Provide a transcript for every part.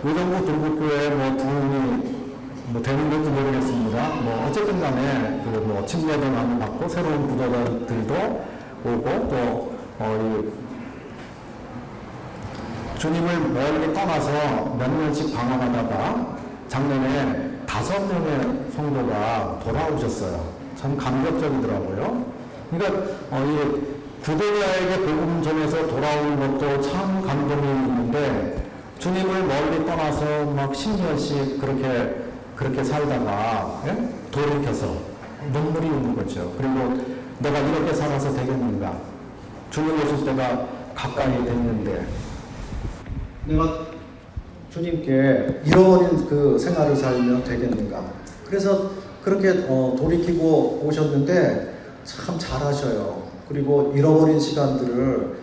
의정부 동북교회 뭐 부흥이 뭐 되는 건지 모르겠습니다. 뭐 어쨌든 간에 그 뭐 침례도 많이 받고 새로운 부도들도 오고 또 이 주님을 멀리 떠나서 몇 년씩 방황하다가 작년에 5명의 성도가 돌아오셨어요. 참 감격적이더라고요. 그러니까 이 구도자에게 복음 전해서 돌아오는 것도 참 감동이 있는데 주님을 멀리 떠나서 막 10년씩 그렇게 살다가 예? 돌이켜서 눈물이 오는 거죠. 그리고 내가 이렇게 살아서 되겠는가? 주님 오실 때가 가까이 됐는데 내가 주님께 잃어버린 그 생활을 살면 되겠는가? 그래서 그렇게 돌이키고 오셨는데 참 잘하셔요. 그리고 잃어버린 시간들을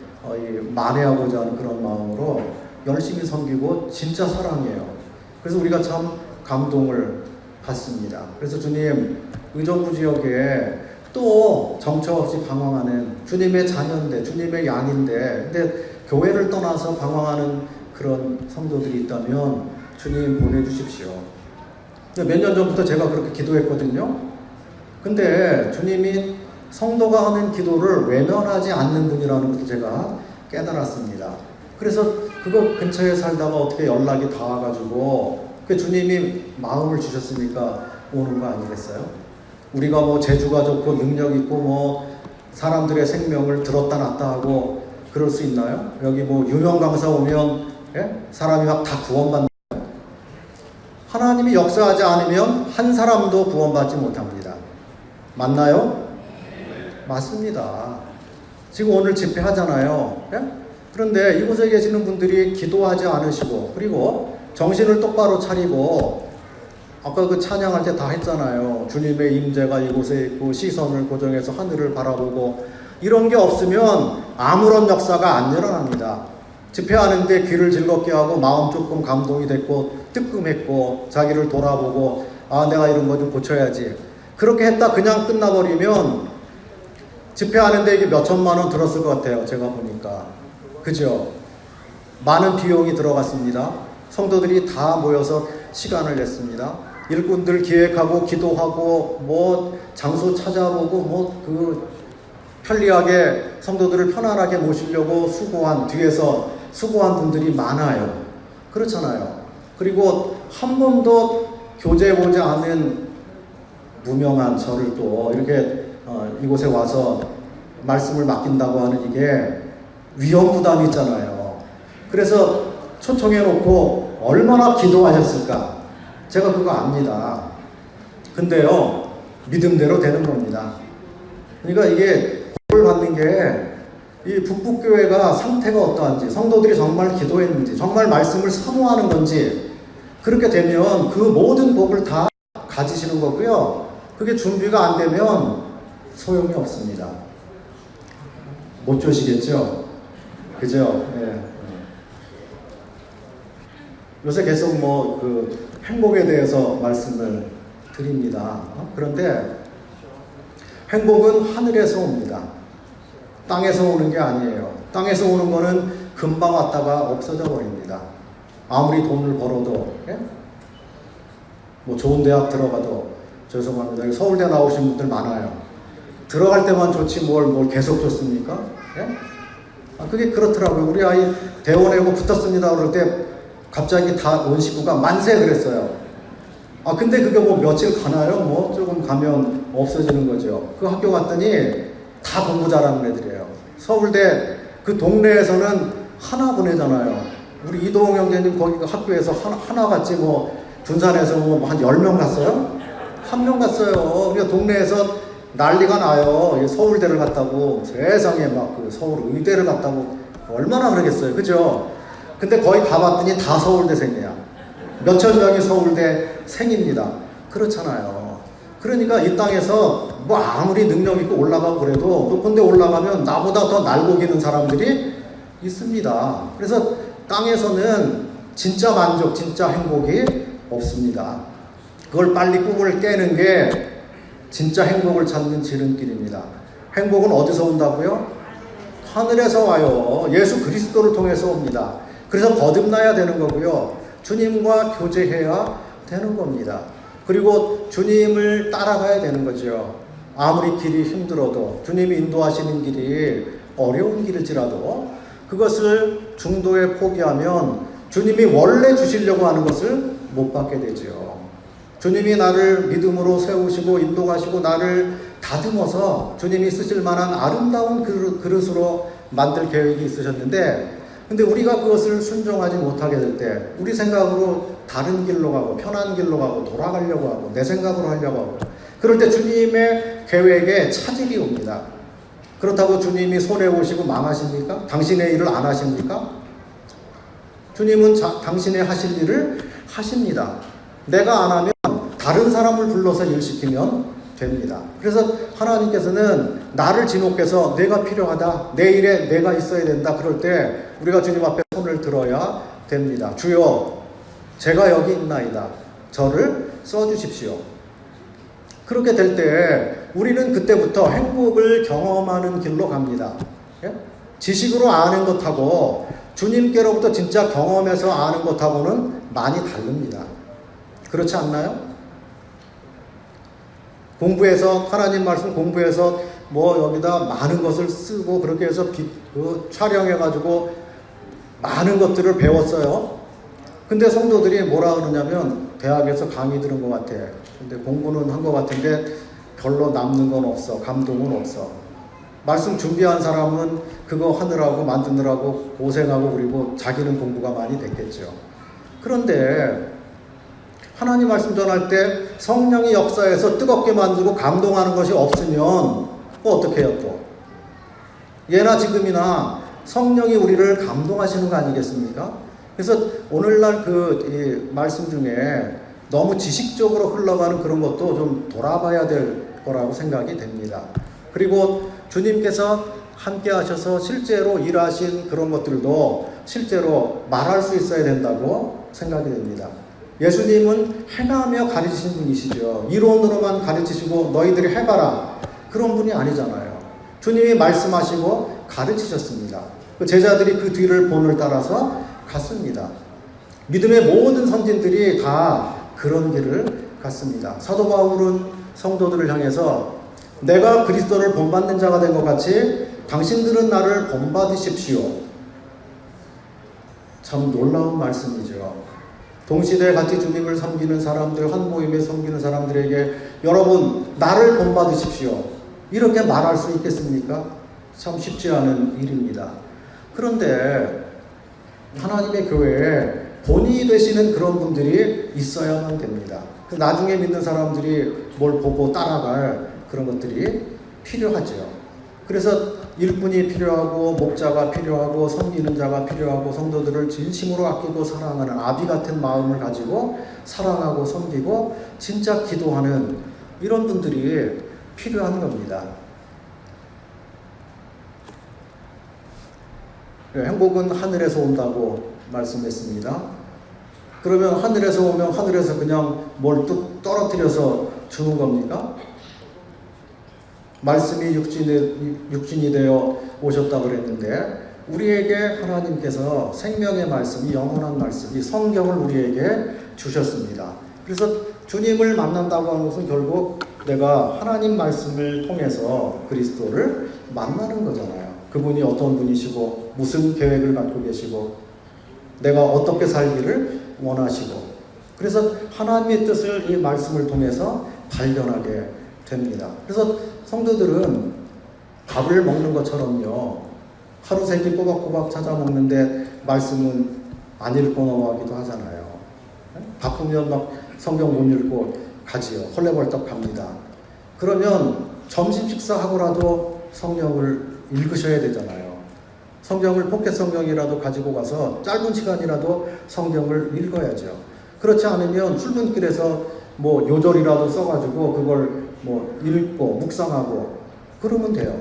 만회하고자 하는 그런 마음으로 열심히 섬기고 진짜 사랑해요. 그래서 우리가 참 감동을 받습니다. 그래서 주님 의정부 지역에 또 정처 없이 방황하는 주님의 자녀인데 주님의 양인데 근데 교회를 떠나서 방황하는 그런 성도들이 있다면 주님 보내주십시오. 몇 년 전부터 제가 그렇게 기도했거든요. 근데 주님이 성도가 하는 기도를 외면하지 않는 분이라는 것을 제가 깨달았습니다. 그래서 그거 근처에 살다가 어떻게 연락이 닿아가지고 그 주님이 마음을 주셨으니까 오는 거 아니겠어요? 우리가 뭐 재주가 좋고 능력 있고 뭐 사람들의 생명을 들었다 놨다 하고 그럴 수 있나요? 여기 뭐 유명 강사 오면 예? 사람이 막 다 구원받나요? 하나님이 역사하지 않으면 한 사람도 구원받지 못합니다. 맞나요? 맞습니다. 지금 오늘 집회하잖아요. 예? 그런데 이곳에 계시는 분들이 기도하지 않으시고 그리고 정신을 똑바로 차리고 아까 그 찬양할 때 다 했잖아요. 주님의 임재가 이곳에 있고 시선을 고정해서 하늘을 바라보고 이런 게 없으면 아무런 역사가 안 일어납니다. 집회하는데 귀를 즐겁게 하고 마음 조금 감동이 됐고 뜨끔했고 자기를 돌아보고 아 내가 이런 거 좀 고쳐야지 그렇게 했다 그냥 끝나버리면 집회하는데 이게 몇 천만 원 들었을 것 같아요. 제가 보니까 그죠? 많은 비용이 들어갔습니다. 성도들이 다 모여서 시간을 냈습니다. 일꾼들 기획하고 기도하고 뭐 장소 찾아보고 뭐 그 편리하게 성도들을 편안하게 모시려고 뒤에서 수고한 분들이 많아요. 그렇잖아요. 그리고 한 번도 교제해보지 않은 무명한 저를 또 이렇게 이곳에 와서 말씀을 맡긴다고 하는 이게 위험 부담이 있잖아요. 그래서 초청해놓고 얼마나 기도하셨을까? 제가 그거 압니다. 근데요, 믿음대로 되는 겁니다. 그러니까 이게 복을 받는 게 이 북북교회가 상태가 어떠한지, 성도들이 정말 기도했는지, 정말 말씀을 사모하는 건지, 그렇게 되면 그 모든 복을 다 가지시는 거고요. 그게 준비가 안 되면 소용이 없습니다. 못 조시겠죠? 그죠? 네. 요새 계속 그 행복에 대해서 말씀을 드립니다. 그런데 행복은 하늘에서 옵니다. 땅에서 오는 게 아니에요. 땅에서 오는 거는 금방 왔다가 없어져 버립니다. 아무리 돈을 벌어도, 예? 뭐 좋은 대학 들어가도, 죄송합니다. 여기 서울대 나오신 분들 많아요. 들어갈 때만 좋지 뭘 계속 좋습니까? 예? 그게 그렇더라고요. 우리 아이 대원외고 붙었습니다. 그럴 때 갑자기 다 온 식구가 만세 그랬어요. 근데 그게 뭐 며칠 가나요? 뭐 조금 가면 없어지는 거죠. 그 학교 갔더니 다 공부 잘하는 애들이에요. 서울대 그 동네에서는 하나 보내잖아요. 우리 이동영 형제님 거기 그 학교에서 하나 갔지 뭐 군산에서 뭐 한 10명 갔어요? 1명 갔어요. 그러니까 동네에서 난리가 나요. 서울대를 갔다고 세상에 막 그 서울 의대를 갔다고 얼마나 그러겠어요. 그죠? 근데 거기 가봤더니 다 서울대생이야. 몇천 명이 서울대생입니다. 그렇잖아요. 그러니까 이 땅에서 뭐 아무리 능력 있고 올라가고 그래도 높은 데 올라가면 나보다 더 날고기는 사람들이 있습니다. 그래서 땅에서는 진짜 만족, 진짜 행복이 없습니다. 그걸 빨리 꿈을 깨는 게 진짜 행복을 찾는 지름길입니다. 행복은 어디서 온다고요? 하늘에서 와요. 예수 그리스도를 통해서 옵니다. 그래서 거듭나야 되는 거고요. 주님과 교제해야 되는 겁니다. 그리고 주님을 따라가야 되는 거죠. 아무리 길이 힘들어도 주님이 인도하시는 길이 어려운 길일지라도 그것을 중도에 포기하면 주님이 원래 주시려고 하는 것을 못 받게 되죠. 주님이 나를 믿음으로 세우시고 인도하시고 나를 다듬어서 주님이 쓰실 만한 아름다운 그릇으로 만들 계획이 있으셨는데, 근데 우리가 그것을 순종하지 못하게 될 때 우리 생각으로 다른 길로 가고 편한 길로 가고 돌아가려고 하고 내 생각으로 하려고 하고, 그럴 때 주님의 계획에 차질이 옵니다. 그렇다고 주님이 손해보시고 망하십니까? 당신의 일을 안 하십니까? 주님은 당신의 하실 일을 하십니다. 내가 안 하면 다른 사람을 불러서 일 시키면 됩니다. 그래서 하나님께서는 나를 지목해서 내가 필요하다, 내 일에 내가 있어야 된다, 그럴 때 우리가 주님 앞에 손을 들어야 됩니다. 주여, 제가 여기 있나이다. 저를 써주십시오. 그렇게 될 때 우리는 그때부터 행복을 경험하는 길로 갑니다. 예? 지식으로 아는 것하고 주님께로부터 진짜 경험해서 아는 것하고는 많이 다릅니다. 그렇지 않나요? 공부해서, 하나님 말씀 공부해서 뭐 여기다 많은 것을 쓰고 그렇게 해서 촬영해가지고 많은 것들을 배웠어요. 근데 성도들이 뭐라 그러냐면 대학에서 강의 들은 것 같아. 근데 공부는 한 것 같은데 별로 남는 건 없어. 감동은 없어. 말씀 준비한 사람은 그거 하느라고 만드느라고 고생하고 그리고 자기는 공부가 많이 됐겠죠. 그런데 하나님 말씀 전할 때 성령이 역사해서 뜨겁게 만들고 감동하는 것이 없으면 어떻게 해요 또? 예나 지금이나 성령이 우리를 감동하시는 거 아니겠습니까? 그래서 오늘날 이 말씀 중에 너무 지식적으로 흘러가는 그런 것도 좀 돌아봐야 될 거라고 생각이 됩니다. 그리고 주님께서 함께 하셔서 실제로 일하신 그런 것들도 실제로 말할 수 있어야 된다고 생각이 됩니다. 예수님은 행하며 가르치신 분이시죠. 이론으로만 가르치시고 너희들이 해봐라, 그런 분이 아니잖아요. 주님이 말씀하시고 가르치셨습니다. 제자들이 그 뒤를 본을 따라서 갔습니다. 믿음의 모든 선진들이 다 그런 길을 갔습니다. 사도 바울은 성도들을 향해서 내가 그리스도를 본받는 자가 된 것 같이 당신들은 나를 본받으십시오. 참 놀라운 말씀이죠. 동시대에 같이 주님을 섬기는 사람들, 한 모임에 섬기는 사람들에게 여러분 나를 본받으십시오, 이렇게 말할 수 있겠습니까? 참 쉽지 않은 일입니다. 그런데 하나님의 교회에 본이 되시는 그런 분들이 있어야만 됩니다. 나중에 믿는 사람들이 뭘 보고 따라갈 그런 것들이 필요하죠. 그래서 일꾼이 필요하고 목자가 필요하고 섬기는 자가 필요하고 성도들을 진심으로 아끼고 사랑하는 아비 같은 마음을 가지고 사랑하고 섬기고 진짜 기도하는 이런 분들이 필요한 겁니다. 행복은 하늘에서 온다고 말씀했습니다. 그러면 하늘에서 오면 하늘에서 그냥 뭘 뚝 떨어뜨려서 주는 겁니까? 말씀이 육신이 되어 오셨다고 그랬는데 우리에게 하나님께서 생명의 말씀, 이 영원한 말씀, 이 성경을 우리에게 주셨습니다. 그래서 주님을 만난다고 하는 것은 결국 내가 하나님 말씀을 통해서 그리스도를 만나는 거잖아요. 그분이 어떤 분이시고 무슨 계획을 갖고 계시고 내가 어떻게 살기를 원하시고, 그래서 하나님의 뜻을 이 말씀을 통해서 발견하게 됩니다. 그래서 성도들은 밥을 먹는 것처럼요, 하루 세 끼 꼬박꼬박 찾아 먹는데 말씀은 안 읽고 넘어가기도 하잖아요. 바쁘면 막 성경 못 읽고 가지요. 헐레벌떡 갑니다. 그러면 점심 식사하고라도 성경을 읽으셔야 되잖아요. 성경을 포켓 성경이라도 가지고 가서 짧은 시간이라도 성경을 읽어야죠. 그렇지 않으면 출근길에서 뭐 요절이라도 써가지고 그걸 뭐 읽고 묵상하고 그러면 돼요.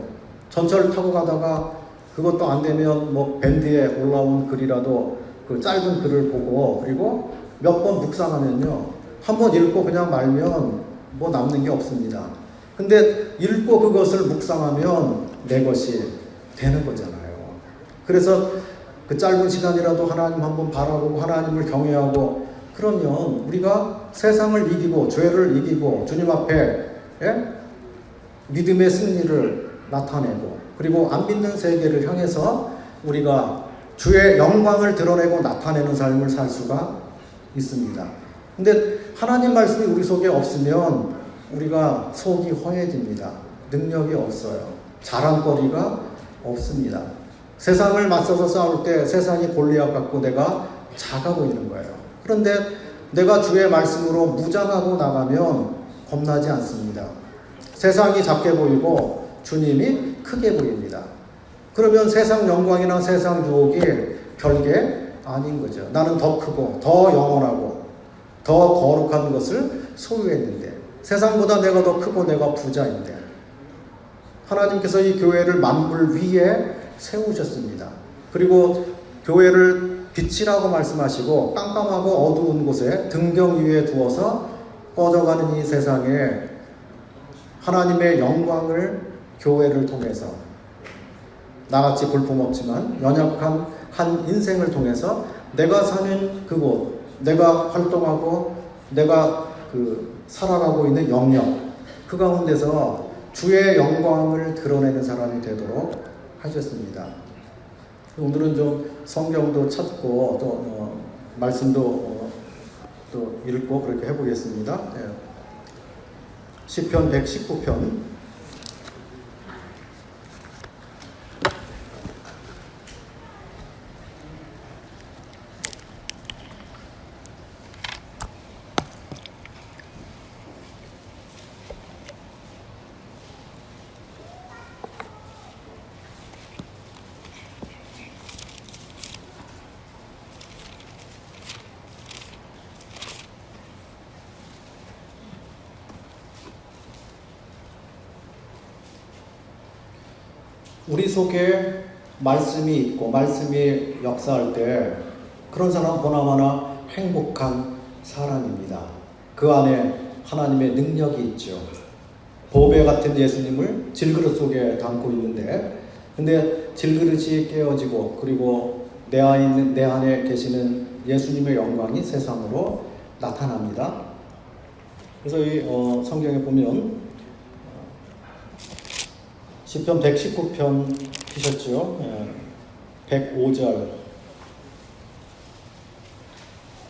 전철 타고 가다가 그것도 안 되면 뭐 밴드에 올라온 글이라도 그 짧은 글을 보고 그리고 몇 번 묵상하면요, 한번 읽고 그냥 말면 뭐 남는 게 없습니다. 근데 읽고 그것을 묵상하면 내 것이 되는 거잖아요. 그래서 그 짧은 시간이라도 하나님 한번 바라보고 하나님을 경외하고 그러면 우리가 세상을 이기고 죄를 이기고 주님 앞에 믿음의 승리를 나타내고 그리고 안 믿는 세계를 향해서 우리가 주의 영광을 드러내고 나타내는 삶을 살 수가 있습니다. 근데 하나님 말씀이 우리 속에 없으면 우리가 속이 허해집니다. 능력이 없어요. 자랑거리가 없습니다. 세상을 맞서서 싸울 때 세상이 골리앗 같고 내가 작아 보이는 거예요. 그런데 내가 주의 말씀으로 무장하고 나가면 겁나지 않습니다. 세상이 작게 보이고 주님이 크게 보입니다. 그러면 세상 영광이나 세상 유혹이 별게 아닌 거죠. 나는 더 크고 더 영원하고 더 거룩한 것을 소유했는데 세상보다 내가 더 크고 내가 부자인데 하나님께서 이 교회를 만물 위에 세우셨습니다. 그리고 교회를 빛이라고 말씀하시고 깜깜하고 어두운 곳에 등경 위에 두어서 꺼져가는 이 세상에 하나님의 영광을 교회를 통해서 나같이 볼품없지만 연약한 한 인생을 통해서 내가 사는 그곳, 내가 활동하고 내가 살아가고 있는 영역 그 가운데서 주의 영광을 드러내는 사람이 되도록 하셨습니다. 오늘은 좀 성경도 찾고 또 말씀도 또 읽고 그렇게 해보겠습니다. 시편 119편 우리 속에 말씀이 있고 말씀이 역사할 때 그런 사람 보나마나 행복한 사람입니다. 그 안에 하나님의 능력이 있죠. 보배 같은 예수님을 질그릇 속에 담고 있는데 근데 질그릇이 깨어지고 그리고 내 안에 계시는 예수님의 영광이 세상으로 나타납니다. 그래서 이 성경에 보면 시편 119편 피셨죠? 105절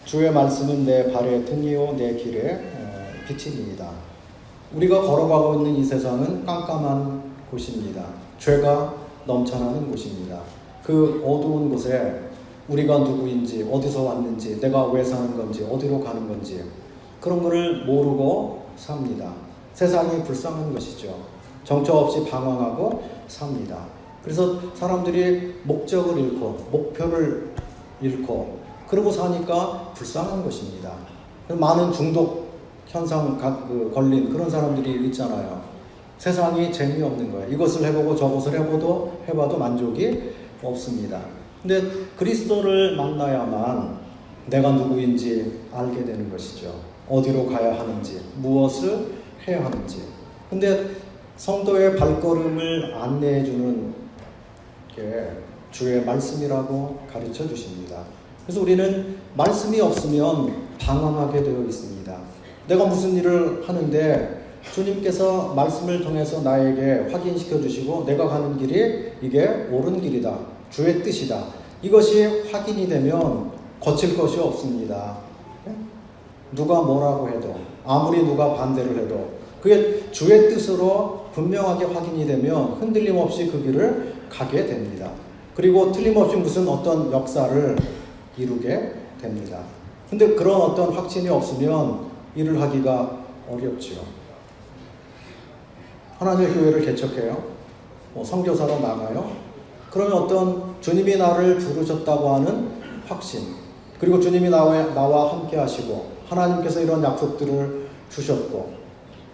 주의 말씀은 내 발의 등이요 내 길의 빛입니다. 우리가 걸어가고 있는 이 세상은 깜깜한 곳입니다. 죄가 넘쳐나는 곳입니다. 그 어두운 곳에 우리가 누구인지 어디서 왔는지 내가 왜 사는 건지 어디로 가는 건지 그런 것을 모르고 삽니다. 세상이 불쌍한 것이죠. 정처 없이 방황하고 삽니다. 그래서 사람들이 목적을 잃고 목표를 잃고 그러고 사니까 불쌍한 것입니다. 많은 중독 현상 걸린 그런 사람들이 있잖아요. 세상이 재미없는 거예요. 이것을 해보고 저것을 해봐도 만족이 없습니다. 근데 그리스도를 만나야만 내가 누구인지 알게 되는 것이죠. 어디로 가야 하는지, 무엇을 해야 하는지. 근데 성도의 발걸음을 안내해주는 게 주의 말씀이라고 가르쳐 주십니다. 그래서 우리는 말씀이 없으면 방황하게 되어 있습니다. 내가 무슨 일을 하는데 주님께서 말씀을 통해서 나에게 확인시켜 주시고 내가 가는 길이 이게 옳은 길이다. 주의 뜻이다. 이것이 확인이 되면 거칠 것이 없습니다. 누가 뭐라고 해도 아무리 누가 반대를 해도 그게 주의 뜻으로 분명하게 확인이 되면 흔들림 없이 그 길을 가게 됩니다. 그리고 틀림없이 무슨 어떤 역사를 이루게 됩니다. 근데 그런 어떤 확신이 없으면 일을 하기가 어렵죠. 하나님의 교회를 개척해요. 선교사로 나가요. 그러면 어떤 주님이 나를 부르셨다고 하는 확신, 그리고 주님이 나와 함께 하시고 하나님께서 이런 약속들을 주셨고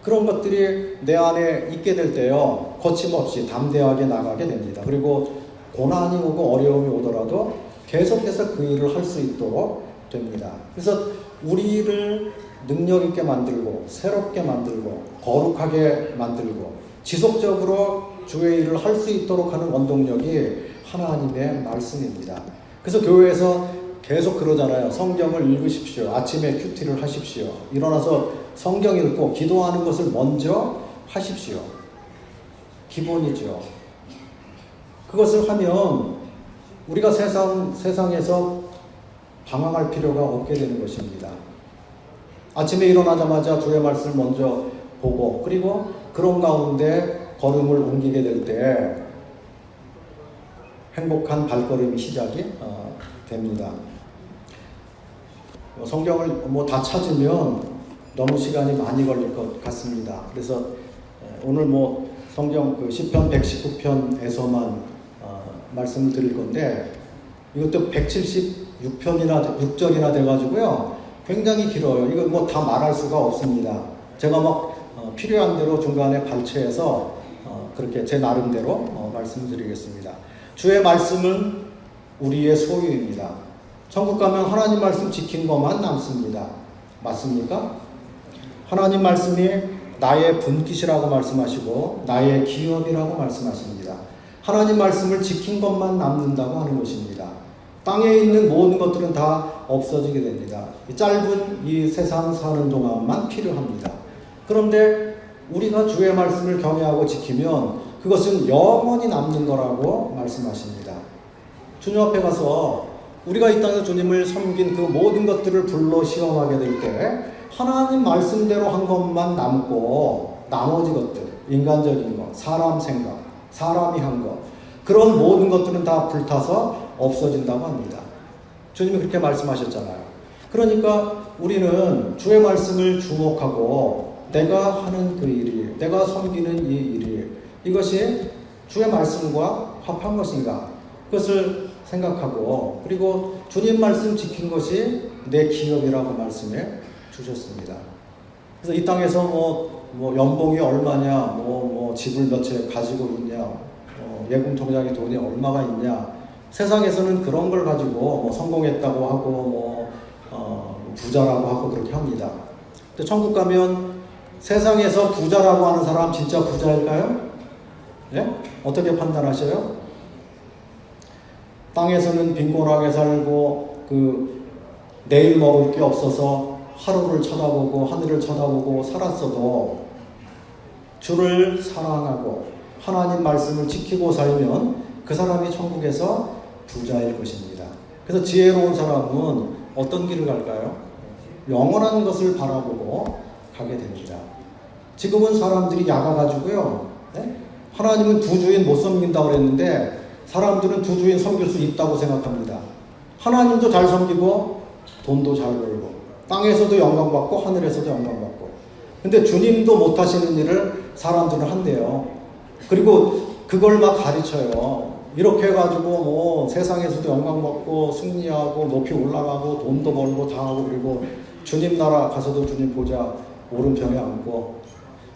그런 것들이 내 안에 있게 될 때요 거침없이 담대하게 나가게 됩니다. 그리고 고난이 오고 어려움이 오더라도 계속해서 그 일을 할 수 있도록 됩니다. 그래서 우리를 능력 있게 만들고 새롭게 만들고 거룩하게 만들고 지속적으로 주의 일을 할 수 있도록 하는 원동력이 하나님의 말씀입니다. 그래서 교회에서 계속 그러잖아요. 성경을 읽으십시오. 아침에 큐티를 하십시오. 일어나서 성경 읽고 기도하는 것을 먼저 하십시오. 기본이죠. 그것을 하면 우리가 세상에서 방황할 필요가 없게 되는 것입니다. 아침에 일어나자마자 주의 말씀을 먼저 보고 그리고 그런 가운데 걸음을 옮기게 될 때 행복한 발걸음이 시작이 됩니다. 성경을 다 찾으면 너무 시간이 많이 걸릴 것 같습니다. 그래서 오늘 성경 그 시편 119편에서만 말씀을 드릴 건데 이것도 176편이나 6절이나 돼가지고요. 굉장히 길어요. 이거 다 말할 수가 없습니다. 제가 필요한 대로 중간에 발췌해서 그렇게 제 나름대로 말씀을 드리겠습니다. 주의 말씀은 우리의 소유입니다. 천국 가면 하나님 말씀 지킨 것만 남습니다. 맞습니까? 하나님 말씀이 나의 분깃이라고 말씀하시고 나의 기업이라고 말씀하십니다. 하나님 말씀을 지킨 것만 남는다고 하는 것입니다. 땅에 있는 모든 것들은 다 없어지게 됩니다. 짧은 이 세상 사는 동안만 필요합니다. 그런데 우리가 주의 말씀을 경외하고 지키면 그것은 영원히 남는 거라고 말씀하십니다. 주님 앞에 가서 우리가 이 땅에서 주님을 섬긴 그 모든 것들을 불러 시험하게 될 때 하나님 말씀대로 한 것만 남고 나머지 것들, 인간적인 것, 사람 생각, 사람이 한 것, 그런 모든 것들은 다 불타서 없어진다고 합니다. 주님이 그렇게 말씀하셨잖아요. 그러니까 우리는 주의 말씀을 주목하고 내가 하는 그 일이, 내가 섬기는 이 일이 이것이 주의 말씀과 합한 것인가? 그것을 생각하고 그리고 주님 말씀 지킨 것이 내 기업이라고 말씀해 주셨습니다. 그래서 이 땅에서 연봉이 얼마냐, 집을 몇 채 가지고 있냐, 예금 통장에 돈이 얼마가 있냐, 세상에서는 그런 걸 가지고 성공했다고 하고 부자라고 하고 그렇게 합니다. 근데 천국 가면 세상에서 부자라고 하는 사람 진짜 부자일까요? 네? 어떻게 판단하셔요? 땅에서는 빈곤하게 살고 내일 먹을 게 없어서 하루를 쳐다보고 하늘을 쳐다보고 살았어도 주를 사랑하고 하나님 말씀을 지키고 살면 그 사람이 천국에서 부자일 것입니다. 그래서 지혜로운 사람은 어떤 길을 갈까요? 영원한 것을 바라보고 가게 됩니다. 지금은 사람들이 약아가지고요. 네? 하나님은 두 주인 못 섬긴다고 그랬는데 사람들은 두 주인 섬길 수 있다고 생각합니다. 하나님도 잘 섬기고 돈도 잘 벌고 땅에서도 영광받고 하늘에서도 영광받고 근데 주님도 못하시는 일을 사람들은 한대요. 그리고 그걸 막 가르쳐요. 이렇게 해가지고 세상에서도 영광받고 승리하고 높이 올라가고 돈도 벌고 다 하고 그리고 주님 나라 가서도 주님 보자 오른편에 앉고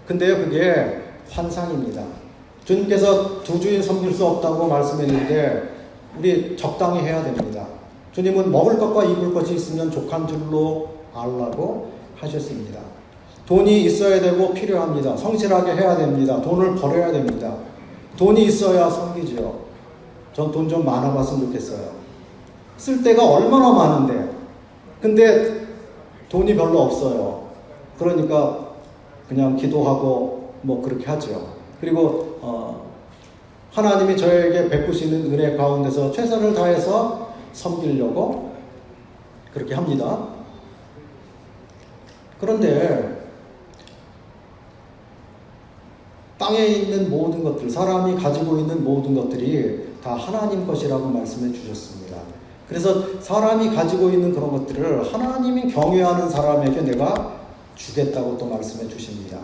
근데요 그게 환상입니다. 주님께서 두 주인 섬길 수 없다고 말씀했는데 우리 적당히 해야 됩니다. 주님은 먹을 것과 입을 것이 있으면 족한 줄로 알라고 하셨습니다. 돈이 있어야 되고 필요합니다. 성실하게 해야 됩니다. 돈을 벌어야 됩니다. 돈이 있어야 섬기죠. 전 돈 좀 많아봤으면 좋겠어요. 쓸 데가 얼마나 많은데 근데 돈이 별로 없어요. 그러니까 그냥 기도하고 그렇게 하죠. 그리고 하나님이 저에게 베푸시는 은혜 가운데서 최선을 다해서 섬기려고 그렇게 합니다. 그런데 땅에 있는 모든 것들, 사람이 가지고 있는 모든 것들이 다 하나님 것이라고 말씀해 주셨습니다. 그래서 사람이 가지고 있는 그런 것들을 하나님이 경외하는 사람에게 내가 주겠다고 또 말씀해 주십니다.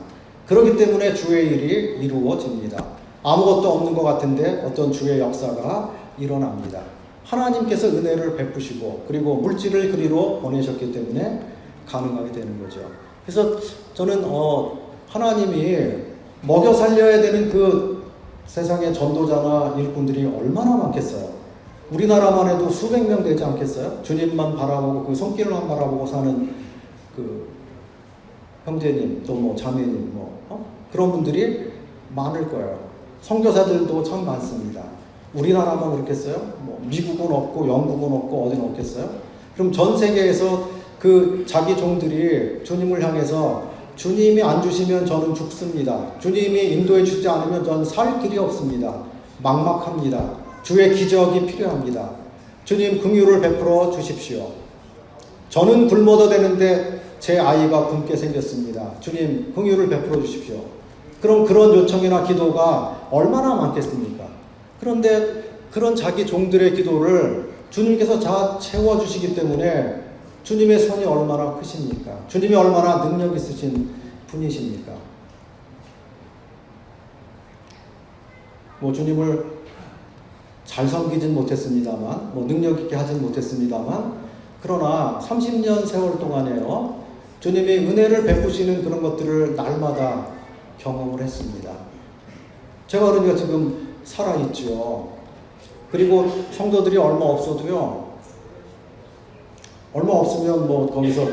그렇기 때문에 주의 일이 이루어집니다. 아무것도 없는 것 같은데 어떤 주의 역사가 일어납니다. 하나님께서 은혜를 베푸시고 그리고 물질을 그리로 보내셨기 때문에 가능하게 되는 거죠. 그래서 저는 하나님이 먹여 살려야 되는 그 세상의 전도자나 일꾼들이 얼마나 많겠어요. 우리나라만 해도 수백 명 되지 않겠어요? 주님만 바라보고 그 손길만 바라보고 사는 그 형제님 또 자매님 그런 분들이 많을 거예요. 선교사들도 참 많습니다. 우리나라만 그렇겠어요? 뭐 미국은 없고 영국은 없고 어디는 없겠어요? 그럼 전 세계에서 그 자기 종들이 주님을 향해서 주님이 안 주시면 저는 죽습니다. 주님이 인도해 주지 않으면 저는 살 길이 없습니다. 막막합니다. 주의 기적이 필요합니다. 주님 긍휼을 베풀어 주십시오. 저는 굶어도 되는데 제 아이가 굶게 생겼습니다. 주님 긍휼을 베풀어 주십시오. 그럼 그런 요청이나 기도가 얼마나 많겠습니까? 그런데 그런 자기 종들의 기도를 주님께서 다 채워주시기 때문에 주님의 손이 얼마나 크십니까? 주님이 얼마나 능력 있으신 분이십니까? 뭐 주님을 잘 섬기진 못했습니다만, 뭐 능력 있게 하진 못했습니다만, 그러나 30년 세월 동안에요, 주님이 은혜를 베푸시는 그런 것들을 날마다 경험을 했습니다. 제가 그러니까 지금 살아있죠. 그리고 성도들이 얼마 없어도요, 얼마 없으면 뭐 거기서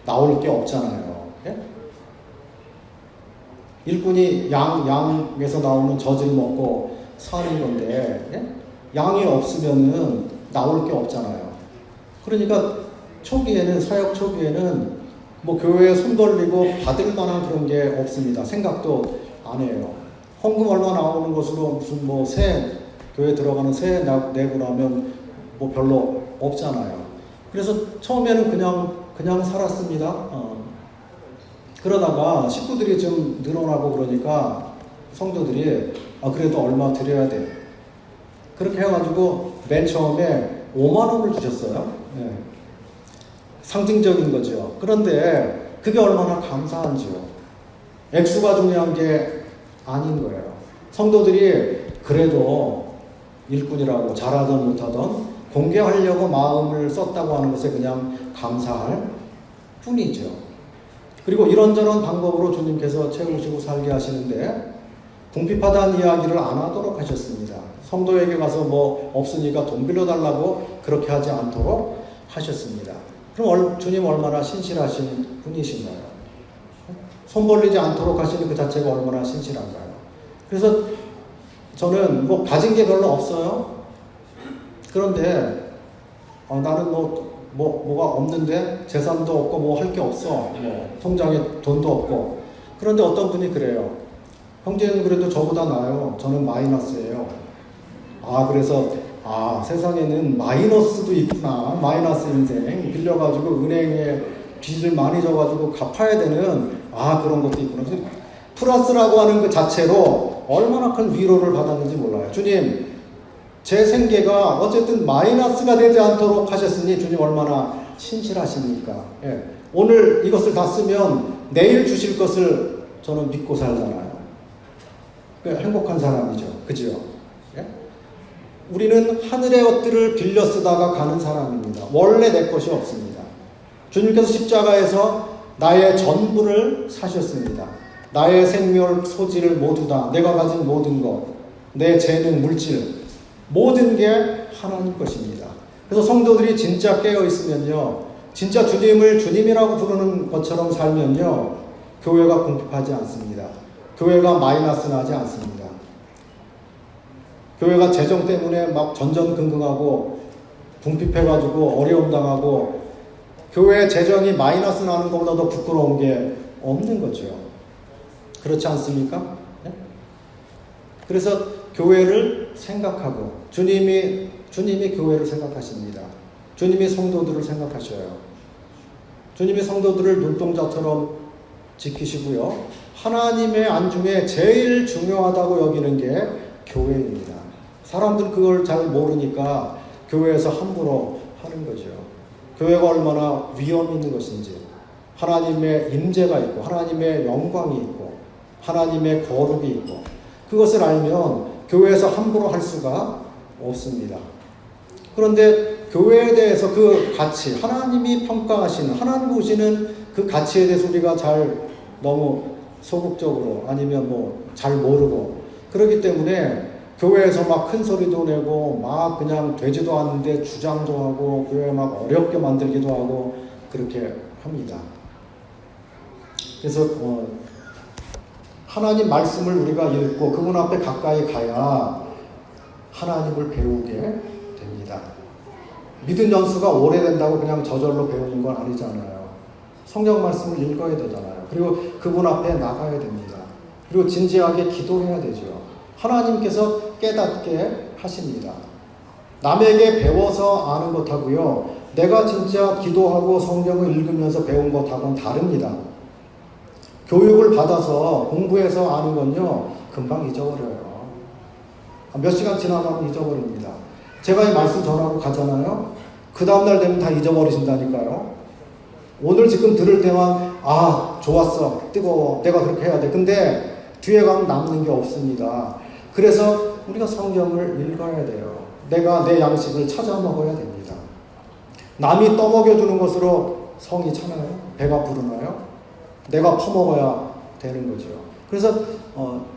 나올 게 없잖아요. 예? 일꾼이 양에서 나오는 젖을 먹고 사는 건데, 예? 양이 없으면은 나올 게 없잖아요. 그러니까 초기에는, 사역 초기에는 뭐 교회에 손 벌리고 받을 만한 그런 게 없습니다. 생각도 안 해요. 헌금 얼마 나오는 것으로 무슨 뭐 교회 들어가는 세 내고 나면 뭐 별로 없잖아요. 그래서 처음에는 그냥 살았습니다. 그러다가 식구들이 좀 늘어나고 그러니까 성도들이 그래도 얼마 드려야 돼. 그렇게 해가지고 맨 처음에 5만 원을 주셨어요. 네. 상징적인 거죠. 그런데 그게 얼마나 감사한지요. 액수가 중요한 게 아닌 거예요. 성도들이 그래도 일꾼이라고 잘하든 못하든 공개하려고 마음을 썼다고 하는 것에 그냥 감사할 뿐이죠. 그리고 이런저런 방법으로 주님께서 채우시고 살게 하시는데 궁핍하다는 이야기를 안 하도록 하셨습니다. 성도에게 가서 뭐 없으니까 돈 빌려달라고 그렇게 하지 않도록 하셨습니다. 그럼 주님 얼마나 신실하신 분이신가요? 손 벌리지 않도록 하시는 그 자체가 얼마나 신실한가요? 그래서 저는 뭐 가진 게 별로 없어요. 그런데 나는 뭐가 없는데 재산도 없고 뭐 할 게 없어. 뭐 통장에 돈도 없고. 그런데 어떤 분이 그래요. 형제는 그래도 저보다 나아요. 저는 마이너스예요. 그래서 세상에는 마이너스도 있구나. 마이너스 인생. 빌려가지고 은행에 빚을 많이 져가지고 갚아야 되는 그런 것도 있구나. 플러스라고 하는 그 자체로 얼마나 큰 위로를 받았는지 몰라요. 주님, 제 생계가 어쨌든 마이너스가 되지 않도록 하셨으니 주님 얼마나 신실하십니까? 예. 오늘 이것을 다 쓰면 내일 주실 것을 저는 믿고 살잖아요. 행복한 사람이죠. 그죠? 예? 우리는 하늘의 것들을 빌려 쓰다가 가는 사람입니다. 원래 내 것이 없습니다. 주님께서 십자가에서 나의 전부를 사셨습니다. 나의 생명, 소질을 모두 다, 내가 가진 모든 것, 내 재능, 물질, 모든 게 하나님 것입니다. 그래서 성도들이 진짜 깨어있으면요, 진짜 주님을 주님이라고 부르는 것처럼 살면요, 교회가 궁핍하지 않습니다. 교회가 마이너스 나지 않습니다. 교회가 재정 때문에 막 전전긍긍하고 궁핍해가지고 어려움 당하고 교회 재정이 마이너스 나는 것보다 더 부끄러운 게 없는 거죠. 그렇지 않습니까? 네? 그래서 교회를 생각하고 주님이 교회를 생각하십니다. 주님이 성도들을 생각하셔요. 주님이 성도들을 눈동자처럼 지키시고요. 하나님의 안중에 제일 중요하다고 여기는 게 교회입니다. 사람들 그걸 잘 모르니까 교회에서 함부로 하는 거죠. 교회가 얼마나 위험 있는 것인지, 하나님의 임재가 있고 하나님의 영광이 있고 하나님의 거룩이 있고, 그것을 알면 교회에서 함부로 할 수가 없습니다. 그런데 교회에 대해서 그 가치, 하나님이 평가하시는, 하나님 보시는 그 가치에 대해서 우리가 잘 너무 소극적으로 아니면 뭐 잘 모르고 그렇기 때문에 교회에서 막 큰 소리도 내고 막 그냥 되지도 않는데 주장도 하고 교회 막 어렵게 만들기도 하고 그렇게 합니다. 그래서 하나님 말씀을 우리가 읽고 그분 앞에 가까이 가야 하나님을 배우게 됩니다. 믿은 연수가 오래된다고 그냥 저절로 배우는 건 아니잖아요. 성경 말씀을 읽어야 되잖아요. 그리고 그분 앞에 나가야 됩니다. 그리고 진지하게 기도해야 되죠. 하나님께서 깨닫게 하십니다. 남에게 배워서 아는 것하고요, 내가 진짜 기도하고 성경을 읽으면서 배운 것하고는 다릅니다. 교육을 받아서 공부해서 아는 건요, 금방 잊어버려요. 몇 시간 지나가면 잊어버립니다. 제가 이 말씀 전하고 가잖아요. 그 다음날 되면 다 잊어버리신다니까요. 오늘 지금 들을 때만 좋았어, 뜨거워, 내가 그렇게 해야 돼. 근데 뒤에 가면 남는 게 없습니다. 그래서 우리가 성경을 읽어야 돼요. 내가 내 양식을 찾아 먹어야 됩니다. 남이 떠먹여주는 것으로 성이 차나요? 배가 부르나요? 내가 퍼먹어야 되는 거죠. 그래서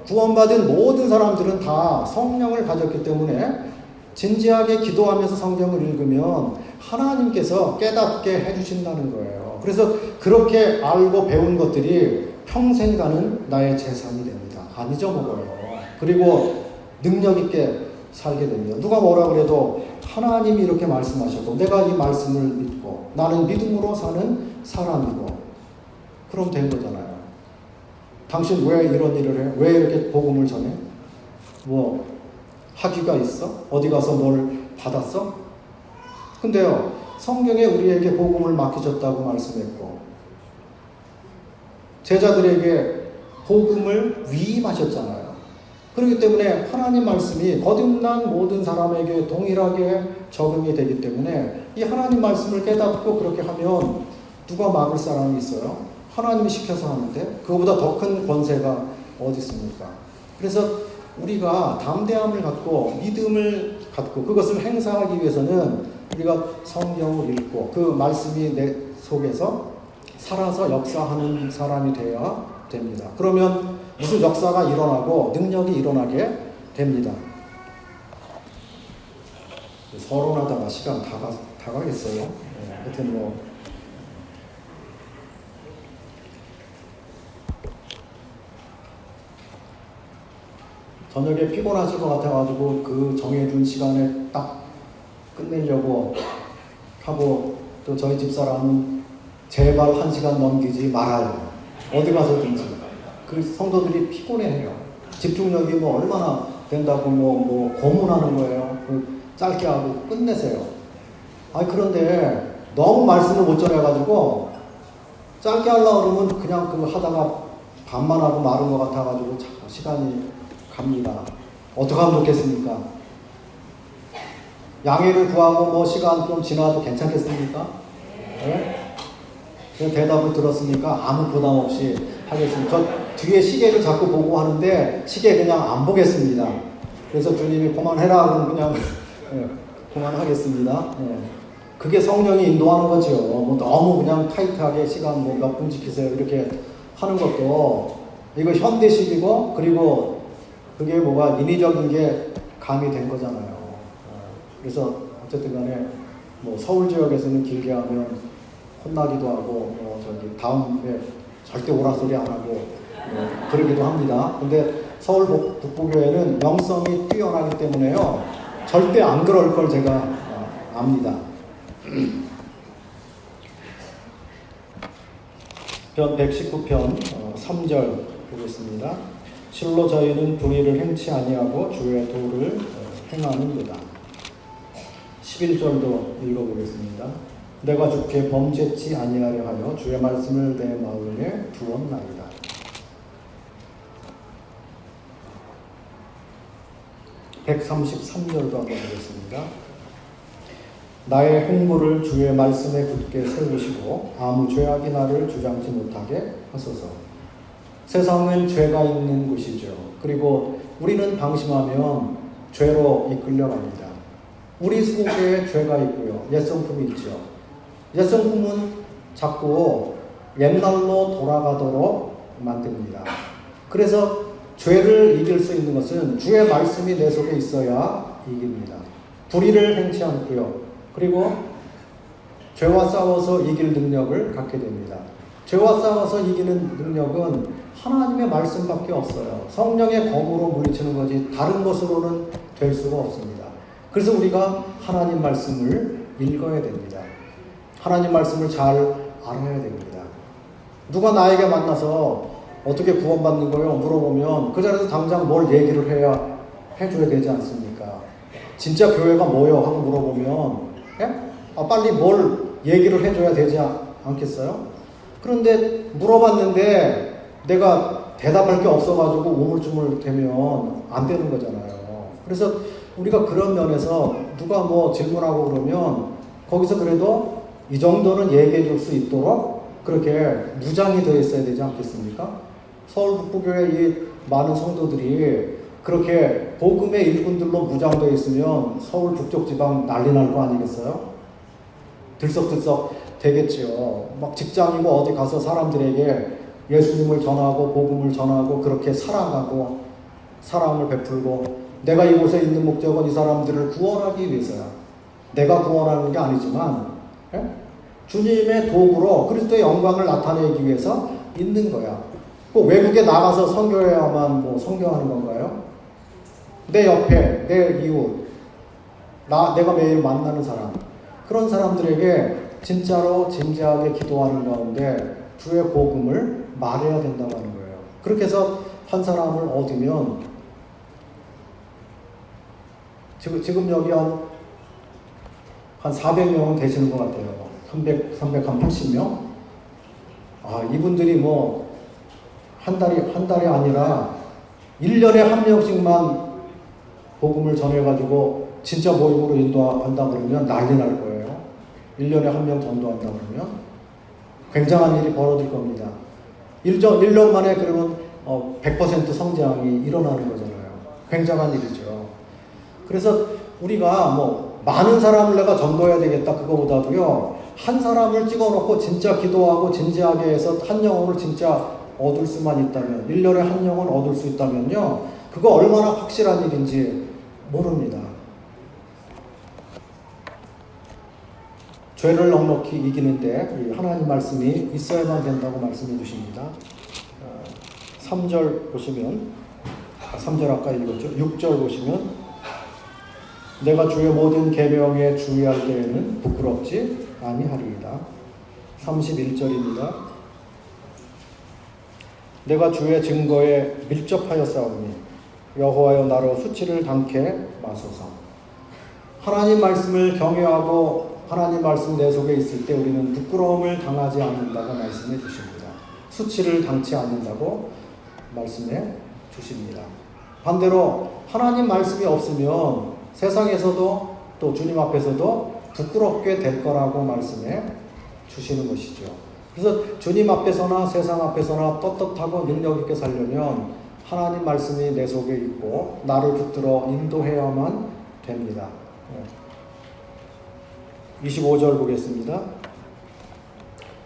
구원받은 모든 사람들은 다 성령을 가졌기 때문에 진지하게 기도하면서 성경을 읽으면 하나님께서 깨닫게 해주신다는 거예요. 그래서 그렇게 알고 배운 것들이 평생 가는 나의 재산이 됩니다. 안 잊어먹어요. 그리고 능력 있게 살게 됩니다. 누가 뭐라 그래도 하나님이 이렇게 말씀하셨고 내가 이 말씀을 믿고 나는 믿음으로 사는 사람이고 그럼 된 거잖아요. 당신 왜 이런 일을 해? 왜 이렇게 복음을 전해? 뭐 학위가 있어? 어디 가서 뭘 받았어? 근데요, 성경에 우리에게 복음을 맡기셨다고 말씀했고 제자들에게 복음을 위임하셨잖아요. 그렇기 때문에 하나님 말씀이 거듭난 모든 사람에게 동일하게 적용이 되기 때문에 이 하나님 말씀을 깨닫고 그렇게 하면 누가 막을 사람이 있어요? 하나님이 시켜서 하는데 그거보다 더 큰 권세가 어디 있습니까? 그래서 우리가 담대함을 갖고 믿음을 갖고 그것을 행사하기 위해서는 우리가 성경을 읽고 그 말씀이 내 속에서 살아서 역사하는 사람이 되어야 됩니다. 그러면 무슨 역사가 일어나고 능력이 일어나게 됩니다. 서론하다가 시간 다 가겠어요. 네, 하여튼 저녁에 피곤하실 것 같아가지고 그 정해준 시간에 딱 끝내려고 하고 또 저희 집사람은 제발 1시간 넘기지 말아요. 어디 가서든지. 그 성도들이 피곤해해요. 집중력이 얼마나 된다고 고문하는 거예요. 짧게 하고 끝내세요. 그런데 너무 말씀을 못 전해가지고 짧게 하려고 그러면 그냥 그거 하다가 반만 하고 마른 것 같아가지고 자꾸 시간이 갑니다. 어떻게 하면 좋겠습니까? 양해를 구하고 시간 좀 지나도 괜찮겠습니까? 네? 그냥 대답을 들었으니까 아무 부담 없이 하겠습니다. 저 뒤에 시계를 자꾸 보고 하는데 시계 그냥 안 보겠습니다. 그래서 주님이 그만해라 그러면 그냥 그만하겠습니다. 그게 성령이 인도하는 거죠. 너무 그냥 타이트하게 시간 몇 분 지키세요 이렇게 하는 것도 이거 현대식이고 그리고 그게 인위적인 게 가미된 거잖아요. 그래서 어쨌든 간에 서울 지역에서는 길게 하면 혼나기도 하고 다음에 절대 오라 소리 안 하고 그러기도 합니다. 근데 서울 북부교회는 영성이 뛰어나기 때문에요. 절대 안 그럴 걸 제가 압니다. 편 119편 3절 보겠습니다. 실로 저희는 불의를 행치 아니하고 주의 도를 행하는도다. 11절도 읽어보겠습니다. 내가 주께 범죄치 아니하려 하여 주의 말씀을 내 마음에 두었나이다. 133절도 한번 보겠습니다. 나의 행보를 주의 말씀에 굳게 세우시고 아무 죄악이 나를 주장치 못하게 하소서. 세상은 죄가 있는 곳이죠. 그리고 우리는 방심하면 죄로 이끌려갑니다. 우리 속에 죄가 있고요. 옛성품이 있죠. 옛성품은 자꾸 옛날로 돌아가도록 만듭니다. 그래서 죄를 이길 수 있는 것은 주의 말씀이 내 속에 있어야 이깁니다. 불의를 행치 않고요. 그리고 죄와 싸워서 이길 능력을 갖게 됩니다. 죄와 싸워서 이기는 능력은 하나님의 말씀밖에 없어요. 성령의 검으로 물리치는 거지 다른 것으로는 될 수가 없습니다. 그래서 우리가 하나님 말씀을 읽어야 됩니다. 하나님 말씀을 잘 알아야 됩니다. 누가 나에게 만나서 어떻게 구원받는 거예요? 물어보면 그 자리에서 당장 뭘 얘기를 해줘야 되지 않습니까? 진짜 교회가 뭐요? 하고 물어보면 빨리 뭘 얘기를 해줘야 되지 않겠어요? 그런데 물어봤는데 내가 대답할 게 없어가지고 우물쭈물 되면 안 되는 거잖아요. 그래서 우리가 그런 면에서 누가 뭐 질문하고 그러면 거기서 그래도 이 정도는 얘기해 줄 수 있도록 그렇게 무장이 되어 있어야 되지 않겠습니까? 서울 북부교회 이 많은 성도들이 그렇게 복음의 일꾼들로 무장되어 있으면 서울 북쪽 지방 난리 날 거 아니겠어요? 들썩들썩 되겠지요. 막 직장이고 어디 가서 사람들에게 예수님을 전하고 복음을 전하고 그렇게 살아가고 사랑을 베풀고 내가 이곳에 있는 목적은 이 사람들을 구원하기 위해서야. 내가 구원하는 게 아니지만 주님의 도구로 그리스도의 영광을 나타내기 위해서 있는 거야. 꼭 외국에 나가서 선교해야만 뭐 선교하는 건가요? 내 옆에 내 이웃 내가 매일 만나는 사람 그런 사람들에게 진짜로 진지하게 기도하는 가운데 주의 복음을 말해야 된다고 하는 거예요. 그렇게 해서 한 사람을 얻으면 지금 여기 한 400명은 되시는 것 같아요. 380명? 이분들이 뭐 한 달이 아니라 1년에 한 명씩만 복음을 전해가지고 진짜 모임으로 인도한다 그러면 난리 날 거예요. 1년에 한 명 전도한다 그러면 굉장한 일이 벌어질 겁니다. 1년 만에 그러면 100% 성장이 일어나는 거잖아요. 굉장한 일이죠. 그래서 우리가 뭐 많은 사람을 내가 전도해야 되겠다 그거보다도요 한 사람을 찍어놓고 진짜 기도하고 진지하게 해서 한 영혼을 진짜 얻을 수만 있다면 1년에 한 영혼 얻을 수 있다면요 그거 얼마나 확실한 일인지 모릅니다. 죄를 넉넉히 이기는데 하나님 말씀이 있어야만 된다고 말씀해 주십니다. 3절 보시면 3절 아까 읽었죠. 6절 보시면 내가 주의 모든 계명에 주의할 때에는 부끄럽지 아니하리이다. 31절입니다. 내가 주의 증거에 밀접하였사오니 여호와여 나로 수치를 당케 마소서. 하나님 말씀을 경외하고 하나님 말씀 내 속에 있을 때 우리는 부끄러움을 당하지 않는다고 말씀해 주십니다. 수치를 당치 않는다고 말씀해 주십니다. 반대로 하나님 말씀이 없으면 세상에서도 또 주님 앞에서도 부끄럽게 될 거라고 말씀해 주시는 것이죠. 그래서 주님 앞에서나 세상 앞에서나 떳떳하고 능력 있게 살려면 하나님 말씀이 내 속에 있고 나를 붙들어 인도해야만 됩니다. 25절 보겠습니다.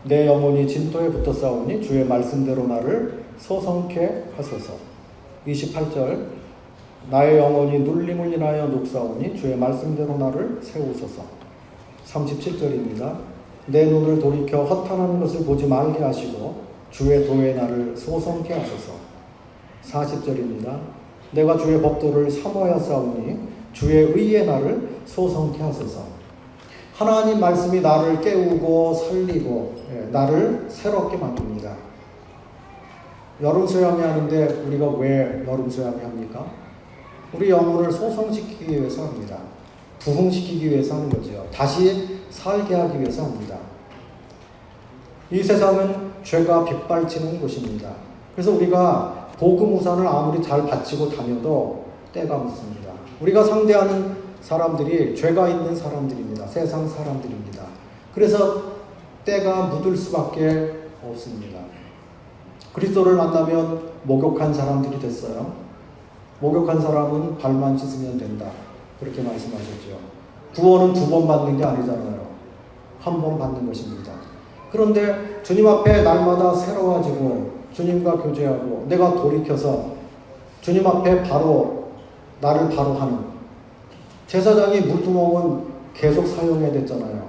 내 영혼이 진토에 붙어 싸우니 주의 말씀대로 나를 소성케 하소서. 28절 나의 영혼이 눌림을 인하여 녹사오니 주의 말씀대로 나를 세우소서. 37절입니다. 내 눈을 돌이켜 허탄한 것을 보지 말게 하시고 주의 도에 나를 소성케 하소서. 40절입니다. 내가 주의 법도를 사모하였사오니 주의 의에 나를 소성케 하소서. 하나님 말씀이 나를 깨우고 살리고 나를 새롭게 만듭니다. 여름 수양회 하는데 우리가 왜 여름 수양회 합니까? 우리 영혼을 소성시키기 위해서 합니다. 부흥시키기 위해서 하는 거죠. 다시 살게 하기 위해서 합니다. 이 세상은 죄가 빗발치는 곳입니다. 그래서 우리가 복음 우산을 아무리 잘 받치고 다녀도 때가 묻습니다. 우리가 상대하는 사람들이 죄가 있는 사람들입니다. 세상 사람들입니다. 그래서 때가 묻을 수밖에 없습니다. 그리스도를 만나면 목욕한 사람들이 됐어요. 목욕한 사람은 발만 씻으면 된다. 그렇게 말씀하셨죠. 구원은 2번 받는 게 아니잖아요. 한 번 받는 것입니다. 그런데 주님 앞에 날마다 새로워지고 주님과 교제하고 내가 돌이켜서 주님 앞에 나를 바로 하는 제사장이 물두멍은 계속 사용해야 됐잖아요.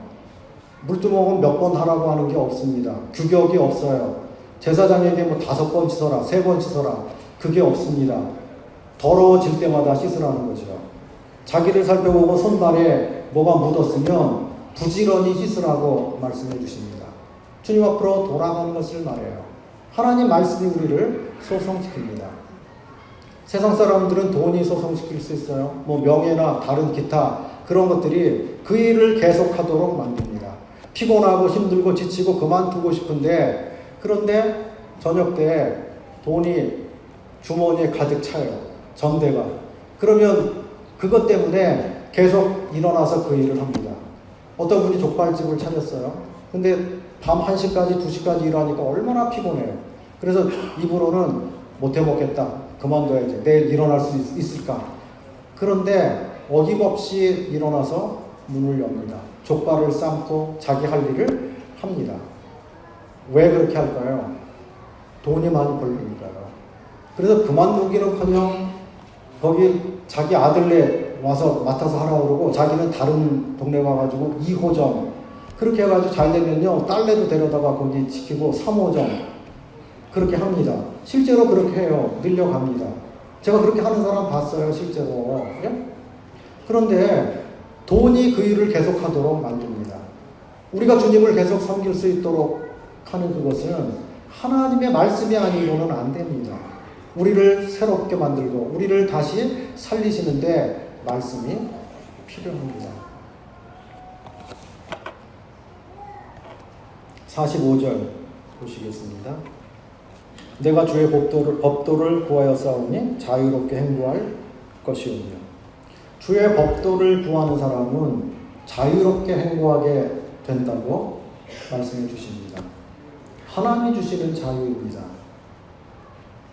물두멍은 몇 번 하라고 하는 게 없습니다. 규격이 없어요. 제사장에게 뭐 5번 씻어라, 3번 씻어라. 그게 없습니다. 더러워질 때마다 씻으라는 거죠. 자기를 살펴보고 손발에 뭐가 묻었으면 부지런히 씻으라고 말씀해 주십니다. 주님 앞으로 돌아가는 것을 말해요. 하나님 말씀이 우리를 소성시킵니다. 세상 사람들은 돈이 소성시킬 수 있어요. 뭐 명예나 다른 기타 그런 것들이 그 일을 계속하도록 만듭니다. 피곤하고 힘들고 지치고 그만두고 싶은데, 그런데 저녁 때 돈이 주머니에 가득 차요. 전대가. 그러면 그것 때문에 계속 일어나서 그 일을 합니다. 어떤 분이 족발집을 차렸어요. 근데 밤 1시까지 2시까지 일하니까 얼마나 피곤해요. 그래서 입으로는 못 해먹겠다, 그만둬야지, 내일 일어날 수 있을까. 그런데 어김없이 일어나서 문을 엽니다. 족발을 삶고 자기 할 일을 합니다. 왜 그렇게 할까요? 돈이 많이 벌리니까요. 그래서 그만두기는커녕 거기 자기 아들네 와서 맡아서 하라고 그러고, 자기는 다른 동네 가가지고 2호점 그렇게 해가지고 잘 되면요 딸내도 데려다가 거기 지키고 3호점 그렇게 합니다. 실제로 그렇게 해요. 늘려갑니다. 제가 그렇게 하는 사람 봤어요, 실제로. 예? 그런데 돈이 그 일을 계속하도록 만듭니다. 우리가 주님을 계속 섬길 수 있도록 하는 그것은 하나님의 말씀이 아니고는 안 됩니다. 우리를 새롭게 만들고 우리를 다시 살리시는데 말씀이 필요합니다. 45절 보시겠습니다. 내가 주의 법도를 구하여 싸우니 자유롭게 행보할 것이오며. 주의 법도를 구하는 사람은 자유롭게 행보하게 된다고 말씀해 주십니다. 하나님이 주시는 자유입니다.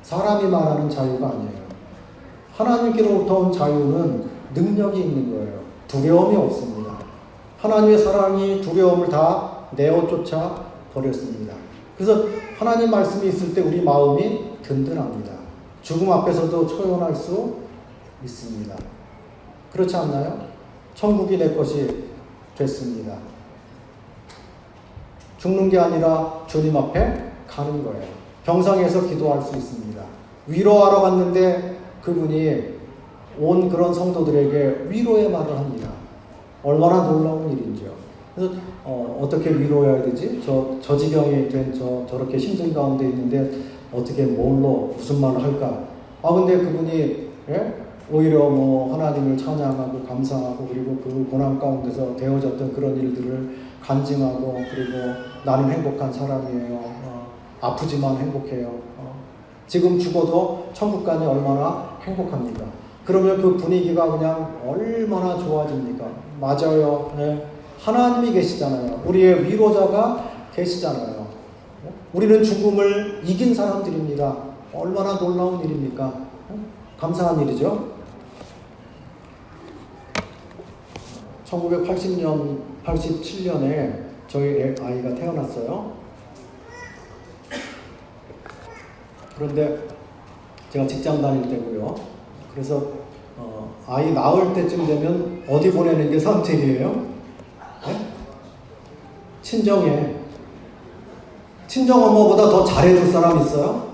사람이 말하는 자유가 아니에요. 하나님께로부터 온 자유는 능력이 있는 거예요. 두려움이 없습니다. 하나님의 사랑이 두려움을 다 내어쫓아 버렸습니다. 그래서 하나님 말씀이 있을 때 우리 마음이 든든합니다. 죽음 앞에서도 초연할 수 있습니다. 그렇지 않나요? 천국이 내 것이 됐습니다. 죽는 게 아니라 주님 앞에 가는 거예요. 병상에서 기도할 수 있습니다. 위로하러 갔는데 그분이 온 그런 성도들에게 위로의 말을 합니다. 얼마나 놀라운 일인지요. 그래서 어떻게 위로해야 되지? 저 지경이 된 저렇게 힘든 가운데 있는데 어떻게 뭘로 무슨 말을 할까? 근데 그분이 오히려 뭐 하나님을 찬양하고 감사하고, 그리고 그 고난 가운데서 되어졌던 그런 일들을 간증하고, 그리고 나는 행복한 사람이에요. 아프지만 행복해요. 지금 죽어도 천국 가니 얼마나 행복합니까? 그러면 그 분위기가 그냥 얼마나 좋아집니까? 맞아요. 네. 하나님이 계시잖아요. 우리의 위로자가 계시잖아요. 우리는 죽음을 이긴 사람들입니다. 얼마나 놀라운 일입니까? 감사한 일이죠. 1980년, 87년에 저희 아이가 태어났어요. 그런데 제가 직장 다닐 때고요. 그래서 아이 낳을 때쯤 되면 어디 보내는 게 선택이에요? 네? 친정에. 친정엄마보다 더 잘해줄 사람 있어요?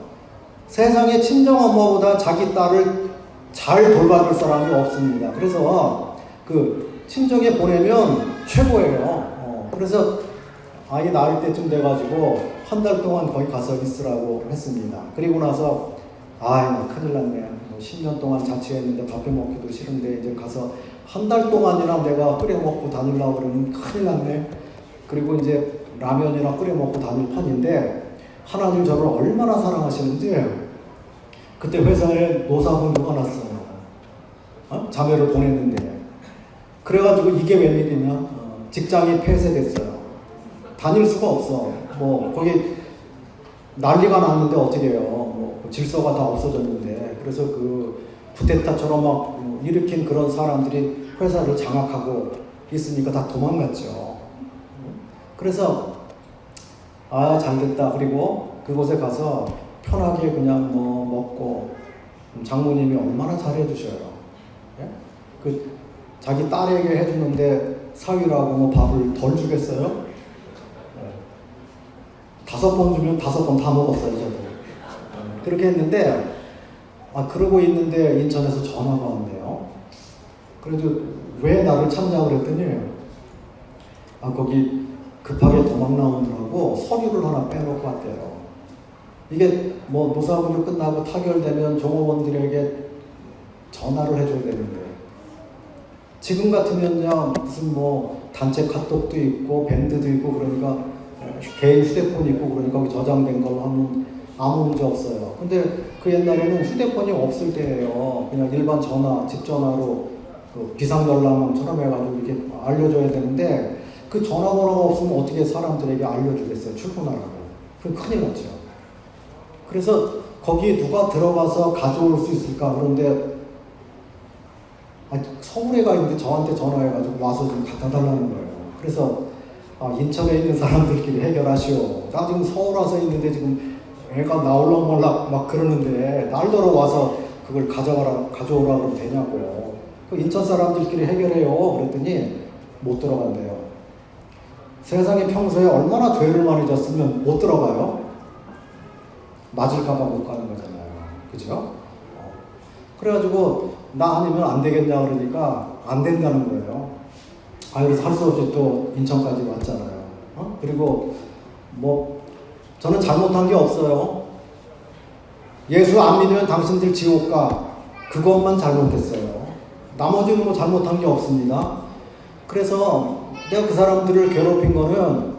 세상에 친정엄마보다 자기 딸을 잘 돌봐줄 사람이 없습니다. 그래서 그 친정에 보내면 최고예요. 그래서 아이 낳을 때쯤 돼가지고 한 달 동안 거기 가서 있으라고 했습니다. 그리고 나서 나 큰일 났네. 뭐 10년 동안 자취했는데 밥해 먹기도 싫은데 이제 가서 한 달 동안이나 내가 끓여 먹고 다니려고 그러면 큰일 났네. 그리고 이제 라면이나 끓여 먹고 다닐 판인데 하나님 저를 얼마나 사랑하시는지 그때 회사에 노사본부가 났어요. 자매를 보냈는데. 그래가지고 이게 웬일이냐? 직장이 폐쇄됐어요. 다닐 수가 없어. 뭐 거기 난리가 났는데 어떻게 해요? 뭐 질서가 다 없어졌는데. 그래서 그 쿠데타처럼 막 일으킨 그런 사람들이 회사를 장악하고 있으니까 다 도망갔죠. 그래서 잘됐다. 그리고 그곳에 가서 편하게 그냥 뭐 먹고, 장모님이 얼마나 잘해주셔요. 예? 그 자기 딸에게 해주는데 사위라고 뭐 밥을 덜 주겠어요? 5번 주면 5번 다 먹었어요, 저도. 그렇게 했는데, 그러고 있는데 인천에서 전화가 왔네요. 그래도 왜 나를 찾냐고 그랬더니, 거기 급하게 도망 나오느라고 서류를 하나 빼놓고 왔대요. 이게 뭐 노사분류 끝나고 타결되면 종업원들에게 전화를 해줘야 되는데, 지금 같으면요, 무슨 뭐 단체 카톡도 있고 밴드도 있고 그러니까 개인 휴대폰이 있고 그러니까 거기 저장된 걸로 하면 아무 문제 없어요. 근데 그 옛날에는 휴대폰이 없을 때예요. 그냥 일반 전화, 집 전화로 그 비상연락망처럼 해가지고 이렇게 알려줘야 되는데, 그 전화번호가 없으면 어떻게 사람들에게 알려주겠어요, 출근하라고. 그럼 큰일 났죠. 그래서 거기에 누가 들어가서 가져올 수 있을까? 그런데 서울에 가 있는데 저한테 전화해가지고 와서 좀 갖다 달라는 거예요. 그래서 인천에 있는 사람들끼리 해결하시오. 나 지금 서울 와서 있는데 지금 애가 나올락말락 막 그러는데 날더러 와서 그걸 가져오라 그러면 되냐고. 그 인천 사람들끼리 해결해요. 그랬더니 못 들어간대요. 세상에 평소에 얼마나 죄를 많이 졌으면 못 들어가요? 맞을까봐 못 가는 거잖아요. 그죠? 그래가지고 나 아니면 안 되겠냐 그러니까 안 된다는 거예요. 그래서 할 수 없이 또 인천까지 왔잖아요. 그리고 뭐 저는 잘못한 게 없어요. 예수 안 믿으면 당신들 지옥 가. 그것만 잘못했어요. 나머지는 뭐 잘못한 게 없습니다. 그래서 내가 그 사람들을 괴롭힌 거는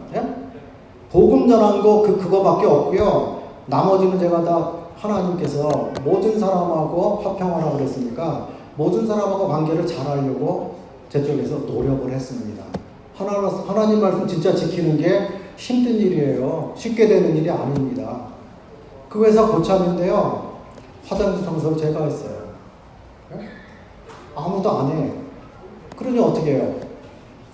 복음 전한 거 그거밖에 없고요. 나머지는 제가 다 하나님께서 모든 사람하고 화평하라고 그랬으니까 모든 사람하고 관계를 잘하려고 제 쪽에서 노력을 했습니다. 하나님 말씀 진짜 지키는 게 힘든 일이에요. 쉽게 되는 일이 아닙니다. 그 회사 고참인데요. 화장실 청소를 제가 했어요. 아무도 안 해. 그러니 어떻게 해요?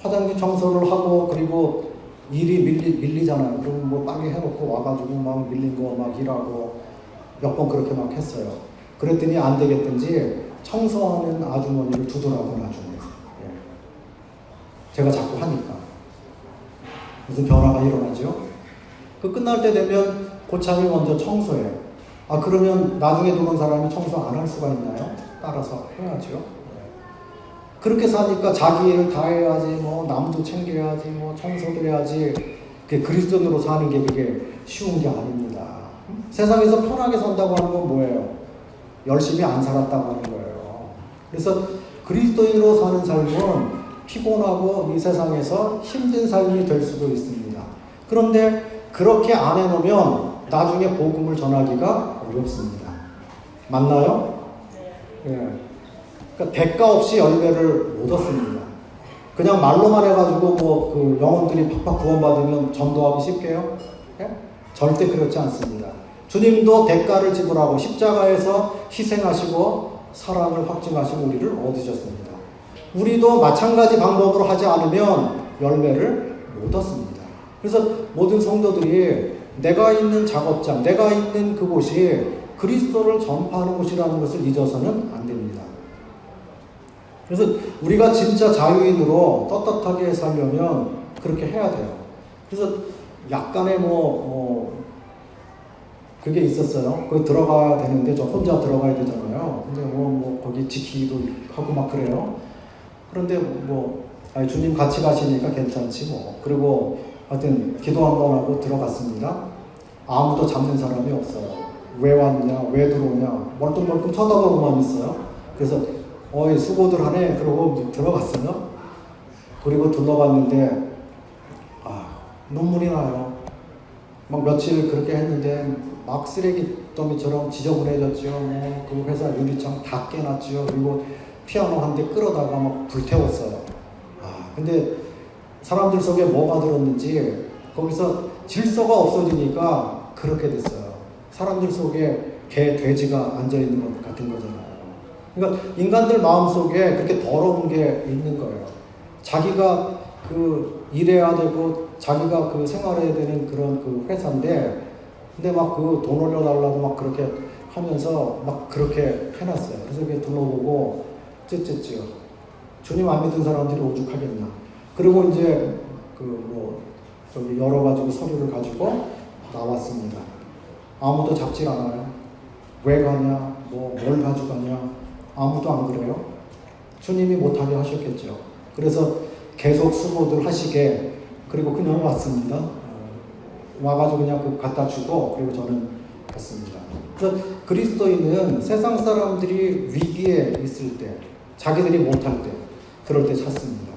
화장실 청소를 하고 그리고 일이 밀리잖아요. 그러면 뭐 빨리 해놓고 와가지고 막 밀린 거 막 일하고 몇 번 그렇게 막 했어요. 그랬더니 안 되겠든지 청소하는 아주머니를 두더라고요, 나중에. 제가 자꾸 하니까. 무슨 변화가 일어나죠? 그 끝날 때 되면 고참이 먼저 청소해요. 그러면 나중에 들어온 사람이 청소 안 할 수가 있나요? 따라서 해야죠. 그렇게 사니까 자기 일을 다 해야지, 뭐 남도 챙겨야지, 뭐 청소도 해야지. 그리스도인으로 사는 게 그게 쉬운 게 아닙니다. 세상에서 편하게 산다고 하는 건 뭐예요? 열심히 안 살았다고 하는 거예요. 그래서 그리스도인으로 사는 삶은 피곤하고 이 세상에서 힘든 삶이 될 수도 있습니다. 그런데 그렇게 안 해놓으면 나중에 복음을 전하기가 어렵습니다. 맞나요? 네. 그러니까 대가 없이 열매를 못 얻습니다. 그냥 말로만 해가지고 뭐 그 영혼들이 팍팍 구원받으면 전도하기 쉽게요? 네? 절대 그렇지 않습니다. 주님도 대가를 지불하고 십자가에서 희생하시고 사랑을 확증하시고 우리를 얻으셨습니다. 우리도 마찬가지 방법으로 하지 않으면 열매를 못 얻습니다. 그래서 모든 성도들이 내가 있는 작업장, 내가 있는 그곳이 그리스도를 전파하는 곳이라는 것을 잊어서는 안 됩니다. 그래서 우리가 진짜 자유인으로 떳떳하게 살려면 그렇게 해야 돼요. 그래서 약간의 그게 있었어요. 거기 들어가야 되는데 저 혼자 들어가야 되잖아요. 근데 거기 지키기도 하고 막 그래요. 그런데 주님 같이 가시니까 괜찮지 뭐. 그리고 하여튼 기도 한번 하고 들어갔습니다. 아무도 잡는 사람이 없어요. 왜 왔냐, 왜 들어오냐, 멀뚱멀뚱 쳐다보고만 있어요. 그래서 수고들 하네. 그러고 들어갔어요. 그리고 둘러봤는데 눈물이 나요. 막 며칠 그렇게 했는데 막 쓰레기더미처럼 지저분해졌죠. 그 회사 유리창 다 깨놨죠. 그리고 피아노 한 대 끌어다가 막 불태웠어요. 근데 사람들 속에 뭐가 들었는지 거기서 질서가 없어지니까 그렇게 됐어요. 사람들 속에 개, 돼지가 앉아있는 것 같은 거잖아요. 그러니까 인간들 마음속에 그렇게 더러운 게 있는 거예요. 자기가 일해야 되고 자기가 생활해야 되는 그런 회사인데 근데 막 돈 올려달라고 막 그렇게 하면서 막 그렇게 해놨어요. 그래서 그게 둘러보고 쯧쯧지요. 주님 안 믿은 사람들이 오죽하겠나. 그리고 이제 여러 가지 서류를 가지고 나왔습니다. 아무도 잡질 않아요. 왜 가냐, 뭘 가져가냐, 아무도 안 그래요. 주님이 못하게 하셨겠죠. 그래서 계속 수고들 하시게, 그리고 그냥 왔습니다. 와가지고 그냥 갖다 주고, 그리고 저는 갔습니다. 그래서 그리스도인은 세상 사람들이 위기에 있을 때, 자기들이 못할 때, 그럴 때 찾습니다.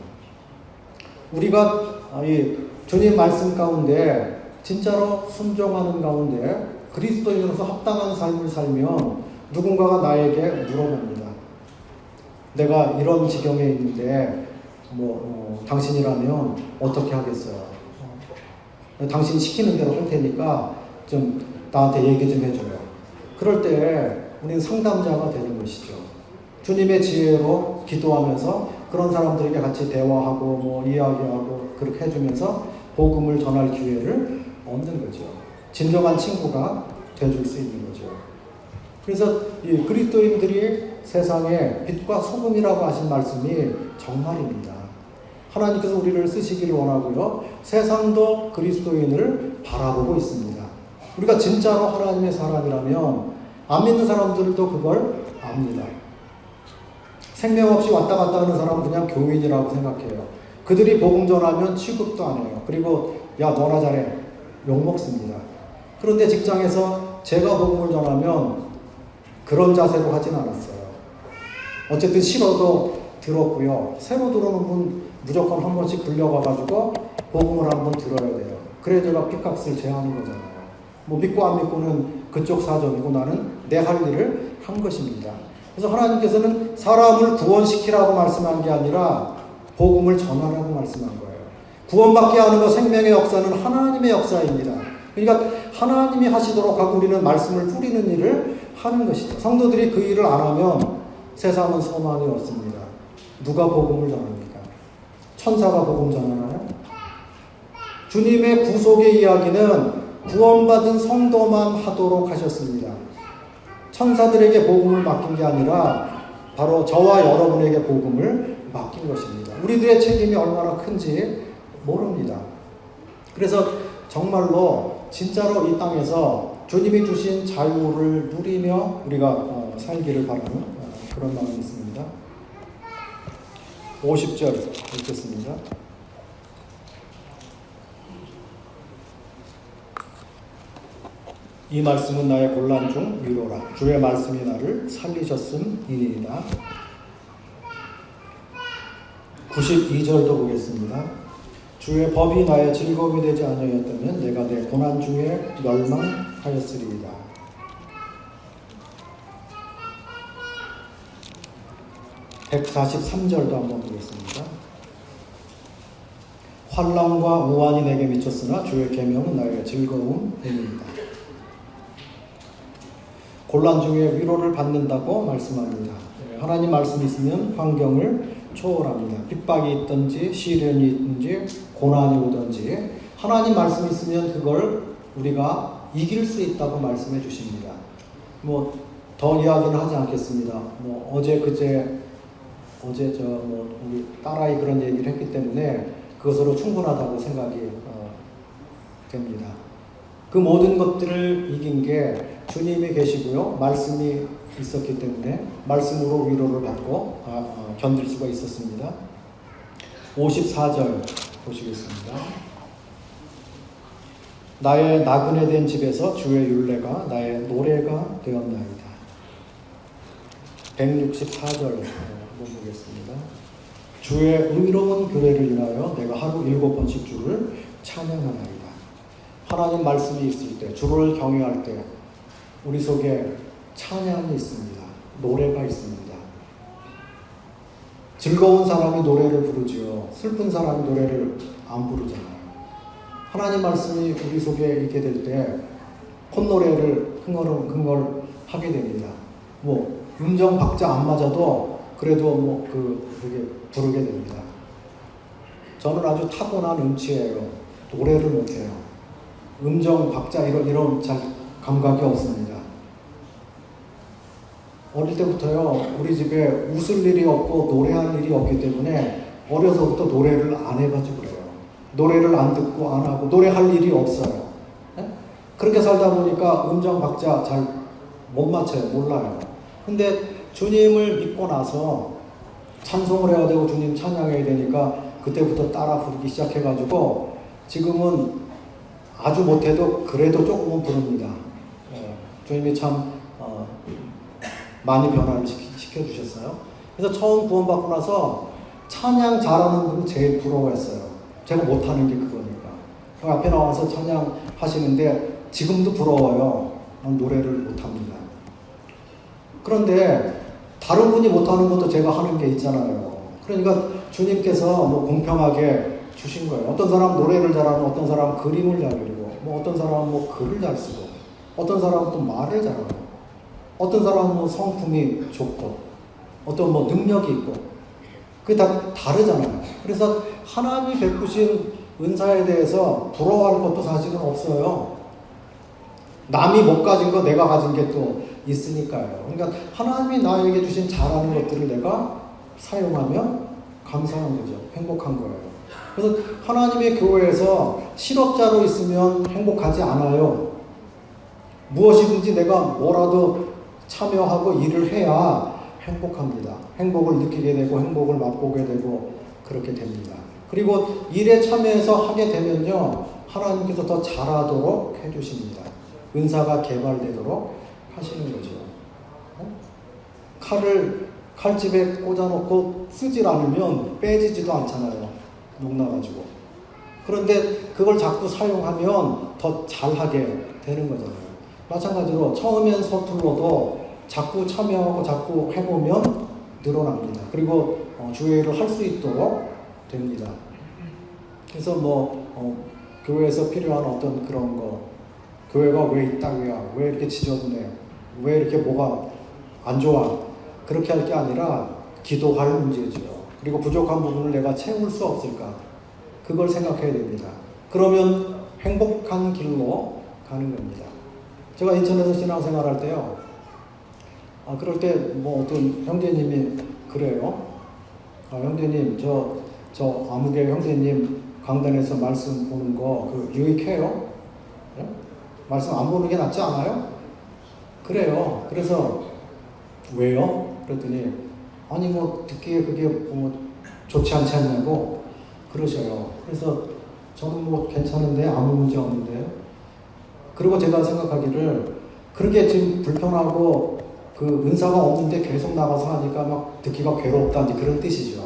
우리가 이 주님 말씀 가운데 진짜로 순종하는 가운데 그리스도인으로서 합당한 삶을 살면 누군가가 나에게 물어봅니다. 내가 이런 지경에 있는데 당신이라면 어떻게 하겠어요? 당신 시키는 대로 할 테니까 좀 나한테 얘기 좀 해줘요. 그럴 때 우리는 상담자가 되는 것이죠. 주님의 지혜로 기도하면서 그런 사람들에게 같이 대화하고 이야기하고 그렇게 해주면서 복음을 전할 기회를 얻는 거죠. 진정한 친구가 돼줄 수 있는 거죠. 그래서 이 그리스도인들이 세상의 빛과 소금이라고 하신 말씀이 정말입니다. 하나님께서 우리를 쓰시기를 원하고요. 세상도 그리스도인을 바라보고 있습니다. 우리가 진짜로 하나님의 사람이라면 안 믿는 사람들도 그걸 압니다. 생명 없이 왔다 갔다 하는 사람은 그냥 교인이라고 생각해요. 그들이 복음 전하면 취급도 안 해요. 그리고 야 너나 잘해 욕먹습니다. 그런데 직장에서 제가 복음을 전하면 그런 자세로 하진 않았어요. 어쨌든 싫어도 들었고요. 새로 들어오는 분 무조건 한 번씩 불려가가지고 복음을 한번 들어야 돼요. 그래야 제가 핏값을 제하는 거잖아요. 믿고 안 믿고는 그쪽 사정이고 나는 내 할 일을 한 것입니다. 그래서 하나님께서는 사람을 구원시키라고 말씀한 게 아니라 복음을 전하라고 말씀한 거예요. 구원받게 하는 것, 생명의 역사는 하나님의 역사입니다. 그러니까 하나님이 하시도록 하고 우리는 말씀을 뿌리는 일을 하는 것이죠. 성도들이 그 일을 안 하면 세상은 소망이 없습니다. 누가 복음을 전합니까? 천사가 복음 전하나요? 주님의 구속의 이야기는 구원받은 성도만 하도록 하셨습니다. 천사들에게 복음을 맡긴 게 아니라 바로 저와 여러분에게 복음을 맡긴 것입니다. 우리들의 책임이 얼마나 큰지 모릅니다. 그래서 정말로 진짜로 이 땅에서 주님이 주신 자유를 누리며 우리가 살기를 바라는 그런 마음이 있습니다. 50절 읽겠습니다. 이 말씀은 나의 곤란 중 위로라. 주의 말씀이 나를 살리셨음이니이다. 92절도 보겠습니다. 주의 법이 나의 즐거움이 되지 아니하였다면 내가 내 고난 중에 멸망하였으리이다. 143절도 한번 보겠습니다. 환난과 우환이 내게 미쳤으나 주의 계명은 나의 즐거움이니이다. 곤란 중에 위로를 받는다고 말씀합니다. 하나님 말씀이 있으면 환경을 초월합니다. 핍박이 있든지 시련이 있든지 고난이 오든지 하나님 말씀이 있으면 그걸 우리가 이길 수 있다고 말씀해 주십니다. 더 이야기는 하지 않겠습니다. 어제 우리 딸아이 그런 얘기를 했기 때문에 그것으로 충분하다고 생각이 됩니다. 그 모든 것들을 이긴 게 주님이 계시고요. 말씀이 있었기 때문에 말씀으로 위로를 받고 견딜 수가 있었습니다. 54절 보시겠습니다. 나의 나그네 된 집에서 주의 율례가 나의 노래가 되었나이다. 164절 한번 보겠습니다. 주의 의로운 규례를 인하여 내가 하루 7번씩 주를 찬양하나이다. 하나님 말씀이 있을 때, 주를 경외할 때 우리 속에 찬양이 있습니다. 노래가 있습니다. 즐거운 사람이 노래를 부르지요. 슬픈 사람이 노래를 안 부르잖아요. 하나님 말씀이 우리 속에 있게 될 때 콧노래를 흥얼하게 됩니다. 음정 박자 안 맞아도 그래도 그렇게 부르게 됩니다. 저는 아주 타고난 음치예요. 노래를 못해요. 음정 박자 이런 잘 감각이 없습니다. 어릴 때부터요, 우리 집에 웃을 일이 없고 노래할 일이 없기 때문에 어려서부터 노래를 안 해가지고 그래요. 노래를 안 듣고 안 하고 노래할 일이 없어요. 네? 그렇게 살다 보니까 음정 박자 잘 못 맞춰요. 몰라요. 근데 주님을 믿고 나서 찬송을 해야 되고 주님 찬양해야 되니까 그때부터 따라 부르기 시작해가지고 지금은 아주 못해도 그래도 조금은 부릅니다. 주님이 참 많이 변화를 시켜주셨어요. 그래서 처음 구원받고 나서 찬양 잘하는 분은 제일 부러워했어요. 제가 못하는 게 그거니까. 앞에 나와서 찬양 하시는데 지금도 부러워요. 난 노래를 못합니다. 그런데 다른 분이 못하는 것도 제가 하는 게 있잖아요. 그러니까 주님께서 뭐 공평하게 주신 거예요. 어떤 사람 노래를 잘하고, 어떤 사람 그림을 잘 그리고, 뭐 어떤 사람은 뭐 글을 잘 쓰고, 어떤 사람은 또 말을 잘하고, 어떤 사람은 뭐 성품이 좋고, 어떤 뭐 능력이 있고, 그게 다 다르잖아요. 그래서 하나님이 베푸신 은사에 대해서 부러워할 것도 사실은 없어요. 남이 못 가진 거 내가 가진 게 또 있으니까요. 그러니까 하나님이 나에게 주신 잘하는 것들을 내가 사용하면 감사한 거죠. 행복한 거예요. 그래서 하나님의 교회에서 실업자로 있으면 행복하지 않아요. 무엇이든지 내가 뭐라도 참여하고 일을 해야 행복합니다. 행복을 느끼게 되고 행복을 맛보게 되고 그렇게 됩니다. 그리고 일에 참여해서 하게 되면요, 하나님께서 더 잘하도록 해주십니다. 은사가 개발되도록 하시는 거죠. 칼을 칼집에 꽂아놓고 쓰질 않으면 빼지지도 않잖아요. 녹나가지고. 그런데 그걸 자꾸 사용하면 더 잘하게 되는 거잖아요. 마찬가지로 처음엔 서툴러도 자꾸 참여하고 자꾸 해보면 늘어납니다. 그리고 주의를 할 수 있도록 됩니다. 그래서 교회에서 필요한 어떤 그런 거, 교회가 왜 이 땅이야, 왜 이렇게 지저분해, 왜 이렇게 뭐가 안 좋아, 그렇게 할 게 아니라 기도할 문제죠. 그리고 부족한 부분을 내가 채울 수 없을까, 그걸 생각해야 됩니다. 그러면 행복한 길로 가는 겁니다. 제가 인천에서 신앙생활 할 때요, 그럴 때 어떤 형제님이 그래요. 형제님, 저 아무개 형제님 강단에서 말씀 보는 거 유익해요? 네? 말씀 안 보는 게 낫지 않아요? 그래요. 그래서 왜요? 그랬더니 아니 듣기에 그게 좋지 않지 않냐고 그러셔요. 그래서 저는 괜찮은데 아무 문제 없는데요. 그리고 제가 생각하기를 그렇게 지금 불편하고 그 은사가 없는데 계속 나가서 하니까 막 듣기가 괴롭다, 그런 뜻이죠.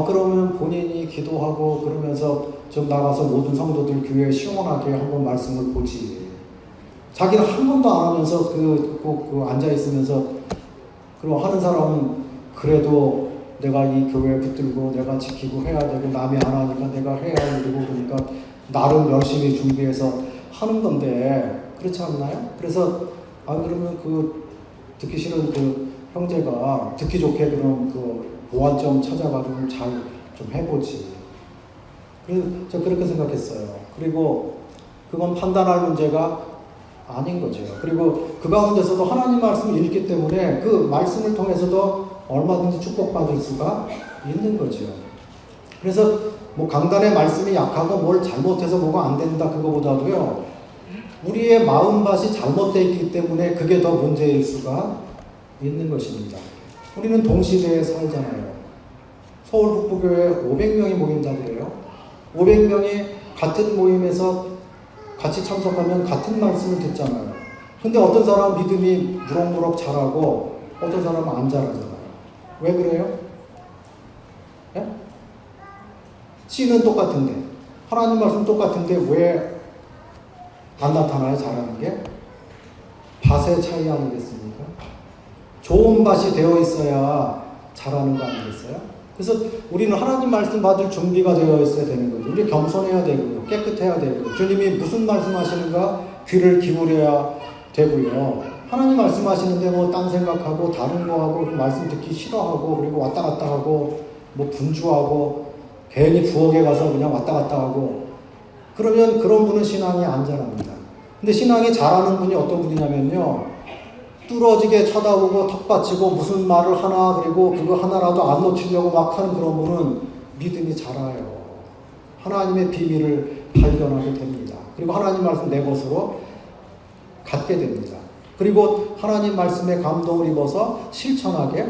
그러면 본인이 기도하고 그러면서 좀 나가서 모든 성도들 교회에 시원하게 한번 말씀을 보지. 자기는 한 번도 안 하면서 꼭 앉아있으면서 그리고 하는 사람은 그래도 내가 이 교회에 붙들고 내가 지키고 해야 되고 남이 안 하니까 내가 해야 되고 그러니까 나름 열심히 준비해서 하는 건데 그렇지 않나요? 그래서 그러면 듣기 싫은 형제가 듣기 좋게 그럼 보완점 찾아가지고 잘 좀 해보지. 그래서 저 그렇게 생각했어요. 그리고 그건 판단할 문제가 아닌 거죠. 그리고 그 가운데서도 하나님 말씀을 읽기 때문에 그 말씀을 통해서도 얼마든지 축복받을 수가 있는 거죠. 그래서 강단의 말씀이 약하고 뭘 잘못해서 뭐가 안 된다 그거보다도요, 우리의 마음밭이 잘못되어 있기 때문에 그게 더 문제일 수가 있는 것입니다. 우리는 동시대에 살잖아요. 서울 북부교회에 500명이 모인다고 그래요. 500명이 같은 모임에서 같이 참석하면 같은 말씀을 듣잖아요. 근데 어떤 사람은 믿음이 무럭무럭 잘하고 어떤 사람은 안 잘하잖아요. 왜 그래요? 예? 씨는 똑같은데, 하나님 말씀 똑같은데 왜 안 나타나요? 잘하는 게? 밭의 차이 아니겠습니까? 좋은 밭이 되어 있어야 잘하는 거 아니겠어요? 그래서 우리는 하나님 말씀 받을 준비가 되어 있어야 되는 거죠. 우리 겸손해야 되고요. 깨끗해야 되고요. 주님이 무슨 말씀하시는가 귀를 기울여야 되고요. 하나님 말씀하시는데 딴 생각하고 다른 거 하고 말씀 듣기 싫어하고 그리고 왔다 갔다 하고 분주하고 괜히 부엌에 가서 그냥 왔다 갔다 하고 그러면 그런 분은 신앙이 안 자랍니다. 근데 신앙이 잘하는 분이 어떤 분이냐면요, 뚫어지게 쳐다보고 턱받치고 무슨 말을 하나 그리고 그거 하나라도 안 놓치려고 막 하는 그런 분은 믿음이 자라요. 하나님의 비밀을 발견하게 됩니다. 그리고 하나님 말씀 내 것으로 갖게 됩니다. 그리고 하나님 말씀에 감동을 입어서 실천하게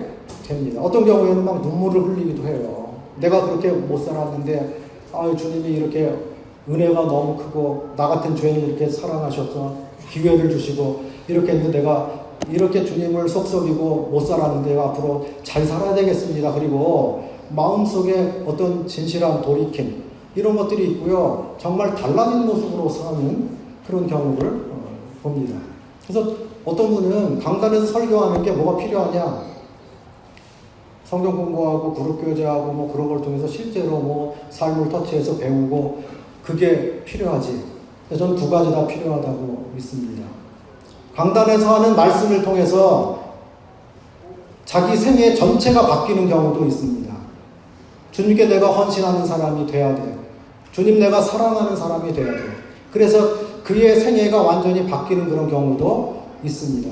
됩니다. 어떤 경우에는 막 눈물을 흘리기도 해요. 내가 그렇게 못 살았는데 주님이 이렇게 은혜가 너무 크고 나 같은 죄인을 이렇게 사랑하셔서 기회를 주시고 이렇게 했는데 내가 이렇게 주님을 속썩이고 못 살았는데 앞으로 잘 살아야 되겠습니다. 그리고 마음속에 어떤 진실한 돌이킴 이런 것들이 있고요. 정말 달라진 모습으로 사는 그런 경우를 봅니다. 그래서 어떤 분은 강단에서 설교하는 게 뭐가 필요하냐? 성경 공부하고 그룹 교제하고 뭐 그런 걸 통해서 실제로 뭐 삶을 터치해서 배우고 그게 필요하지. 저는 두 가지 다 필요하다고 믿습니다. 강단에서 하는 말씀을 통해서 자기 생애 전체가 바뀌는 경우도 있습니다. 주님께 내가 헌신하는 사람이 돼야 돼. 주님 내가 사랑하는 사람이 돼야 돼. 그래서 그의 생애가 완전히 바뀌는 그런 경우도 있습니다.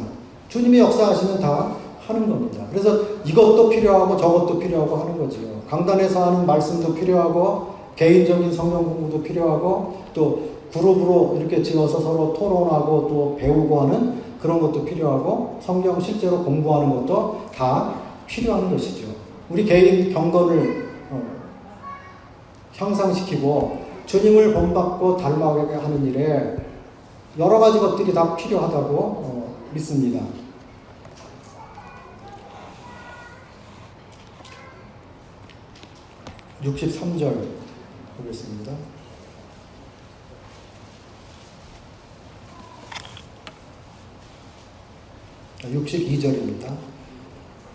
주님이 역사하시면 다 하는 겁니다. 그래서 이것도 필요하고 저것도 필요하고 하는 거죠. 강단에서 하는 말씀도 필요하고 개인적인 성경 공부도 필요하고 또 그룹으로 이렇게 지어서 서로 토론하고 또 배우고 하는 그런 것도 필요하고 성경 실제로 공부하는 것도 다 필요한 것이죠. 우리 개인 경건을 향상시키고 주님을 본받고 닮아가게 하는 일에 여러 가지 것들이 다 필요하다고 믿습니다. (63절) 보겠습니다. (62절입니다)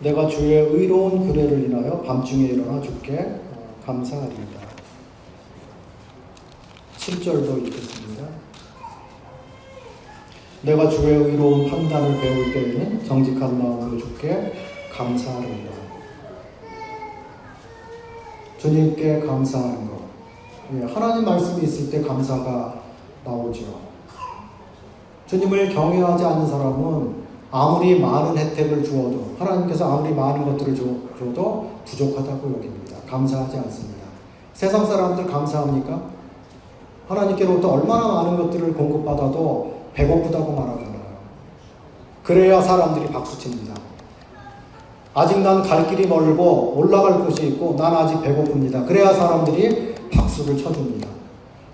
내가 주의 의로운 규례를 인하여 밤중에 일어나 주께 감사하리이다. 7절도 읽겠습니다. 내가 주의 의로운 판단을 배울 때에는 정직한 마음으로 주께 감사하리이다. 주님께 감사하는 것. 하나님 말씀이 있을 때 감사가 나오죠. 주님을 경외하지 않는 사람은 아무리 많은 혜택을 주어도 하나님께서 아무리 많은 것들을 줘도 부족하다고 여깁니다. 감사하지 않습니다. 세상 사람들 감사합니까? 하나님께로부터 얼마나 많은 것들을 공급받아도 배고프다고 말하잖아요. 그래야 사람들이 박수칩니다. 아직 난 갈 길이 멀고 올라갈 곳이 있고 난 아직 배고픕니다. 그래야 사람들이 박수를 쳐줍니다.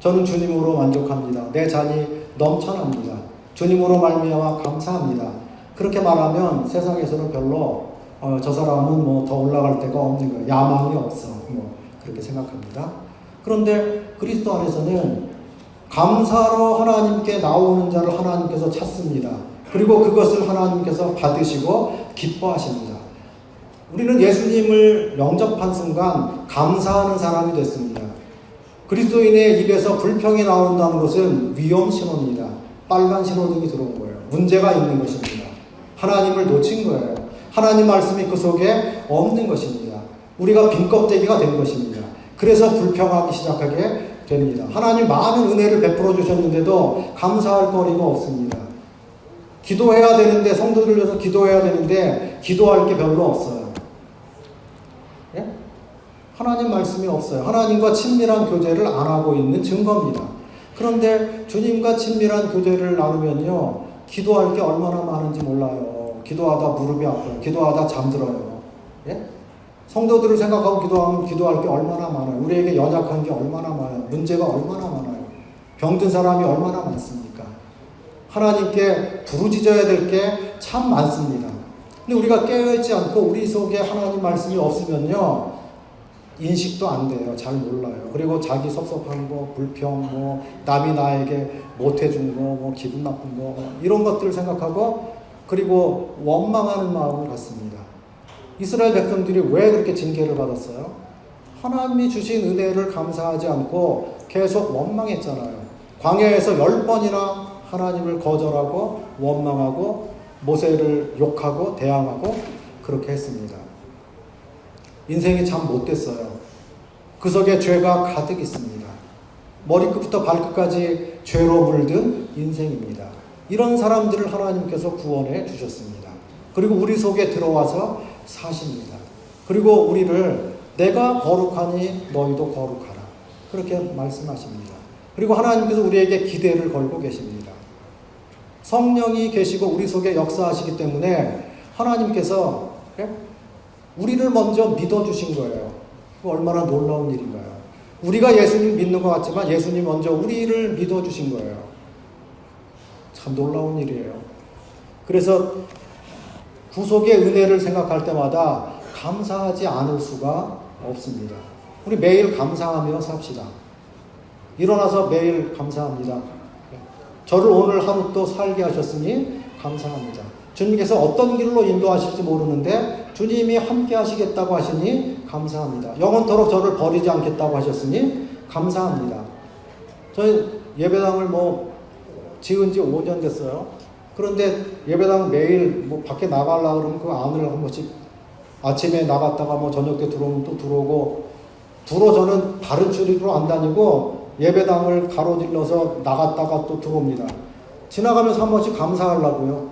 저는 주님으로 만족합니다. 내 잔이 넘쳐납니다. 주님으로 말미암아 감사합니다. 그렇게 말하면 세상에서는 별로 저 사람은 뭐 더 올라갈 데가 없는 거예요. 야망이 없어. 뭐 그렇게 생각합니다. 그런데 그리스도 안에서는 감사로 하나님께 나오는 자를 하나님께서 찾습니다. 그리고 그것을 하나님께서 받으시고 기뻐하십니다. 우리는 예수님을 영접한 순간 감사하는 사람이 됐습니다. 그리스도인의 입에서 불평이 나온다는 것은 위험 신호입니다. 빨간 신호등이 들어온 거예요. 문제가 있는 것입니다. 하나님을 놓친 거예요. 하나님 말씀이 그 속에 없는 것입니다. 우리가 빈 껍데기가 된 것입니다. 그래서 불평하기 시작하게 됩니다. 하나님 많은 은혜를 베풀어 주셨는데도 감사할 거리가 없습니다. 기도해야 되는데, 성도들 위해서 기도해야 되는데 기도할 게 별로 없어요. 예? 하나님 말씀이 없어요. 하나님과 친밀한 교제를 안 하고 있는 증거입니다. 그런데 주님과 친밀한 교제를 나누면요, 기도할 게 얼마나 많은지 몰라요. 기도하다 무릎이 아파요. 기도하다 잠들어요. 예? 성도들을 생각하고 기도하면 기도할 게 얼마나 많아요. 우리에게 연약한 게 얼마나 많아요. 문제가 얼마나 많아요. 병든 사람이 얼마나 많습니까? 하나님께 부르짖어야 될 게 참 많습니다. 근데 우리가 깨어있지 않고 우리 속에 하나님 말씀이 없으면요, 인식도 안 돼요. 잘 몰라요. 그리고 자기 섭섭한 거, 불평, 뭐 남이 나에게 못해준 거, 뭐 기분 나쁜 거, 이런 것들을 생각하고 그리고 원망하는 마음을 갖습니다. 이스라엘 백성들이 왜 그렇게 징계를 받았어요? 하나님이 주신 은혜를 감사하지 않고 계속 원망했잖아요. 광야에서 10번이나 하나님을 거절하고 원망하고 모세를 욕하고 대항하고 그렇게 했습니다. 인생이 참 못됐어요. 그 속에 죄가 가득 있습니다. 머리끝부터 발끝까지 죄로 물든 인생입니다. 이런 사람들을 하나님께서 구원해 주셨습니다. 그리고 우리 속에 들어와서 사십니다. 그리고 우리를 내가 거룩하니 너희도 거룩하라. 그렇게 말씀하십니다. 그리고 하나님께서 우리에게 기대를 걸고 계십니다. 성령이 계시고 우리 속에 역사하시기 때문에 하나님께서 우리를 먼저 믿어주신 거예요. 얼마나 놀라운 일인가요? 우리가 예수님 믿는 것 같지만 예수님 먼저 우리를 믿어주신 거예요. 참 놀라운 일이에요. 그래서 구속의 은혜를 생각할 때마다 감사하지 않을 수가 없습니다. 우리 매일 감사하며 삽시다. 일어나서 매일 감사합니다. 저를 오늘 하루 또 살게 하셨으니 감사합니다. 주님께서 어떤 길로 인도하실지 모르는데 주님이 함께 하시겠다고 하시니 감사합니다. 영원토록 저를 버리지 않겠다고 하셨으니 감사합니다. 저희 예배당을 지은 지 5년 됐어요. 그런데 예배당 매일 밖에 나가려고 그러면 그 안을 한 번씩 아침에 나갔다가 저녁 때 들어오면 또 들어오고, 주로 저는 다른 출입으로 안 다니고 예배당을 가로질러서 나갔다가 또 들어옵니다. 지나가면서 한 번씩 감사하려고요.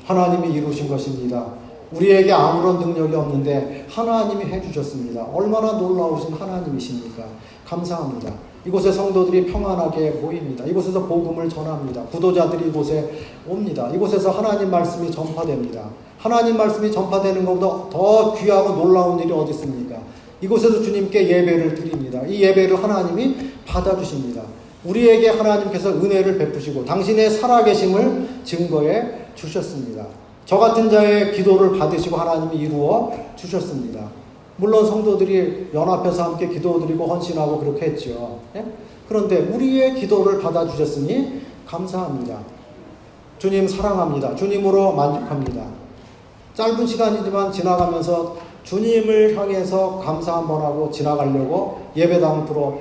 하나님이 이루신 것입니다. 우리에게 아무런 능력이 없는데 하나님이 해주셨습니다. 얼마나 놀라우신 하나님이십니까? 감사합니다. 이곳에 성도들이 평안하게 모입니다. 이곳에서 복음을 전합니다. 구도자들이 이곳에 옵니다. 이곳에서 하나님 말씀이 전파됩니다. 하나님 말씀이 전파되는 것보다 더 귀하고 놀라운 일이 어디 있습니까? 이곳에서 주님께 예배를 드립니다. 이 예배를 하나님이 받아주십니다. 우리에게 하나님께서 은혜를 베푸시고 당신의 살아계심을 증거해 주셨습니다. 저 같은 자의 기도를 받으시고 하나님이 이루어 주셨습니다. 물론 성도들이 연합해서 함께 기도드리고 헌신하고 그렇게 했죠. 그런데 우리의 기도를 받아주셨으니 감사합니다. 주님 사랑합니다. 주님으로 만족합니다. 짧은 시간이지만 지나가면서 주님을 향해서 감사 한번 하고 지나가려고 예배당으로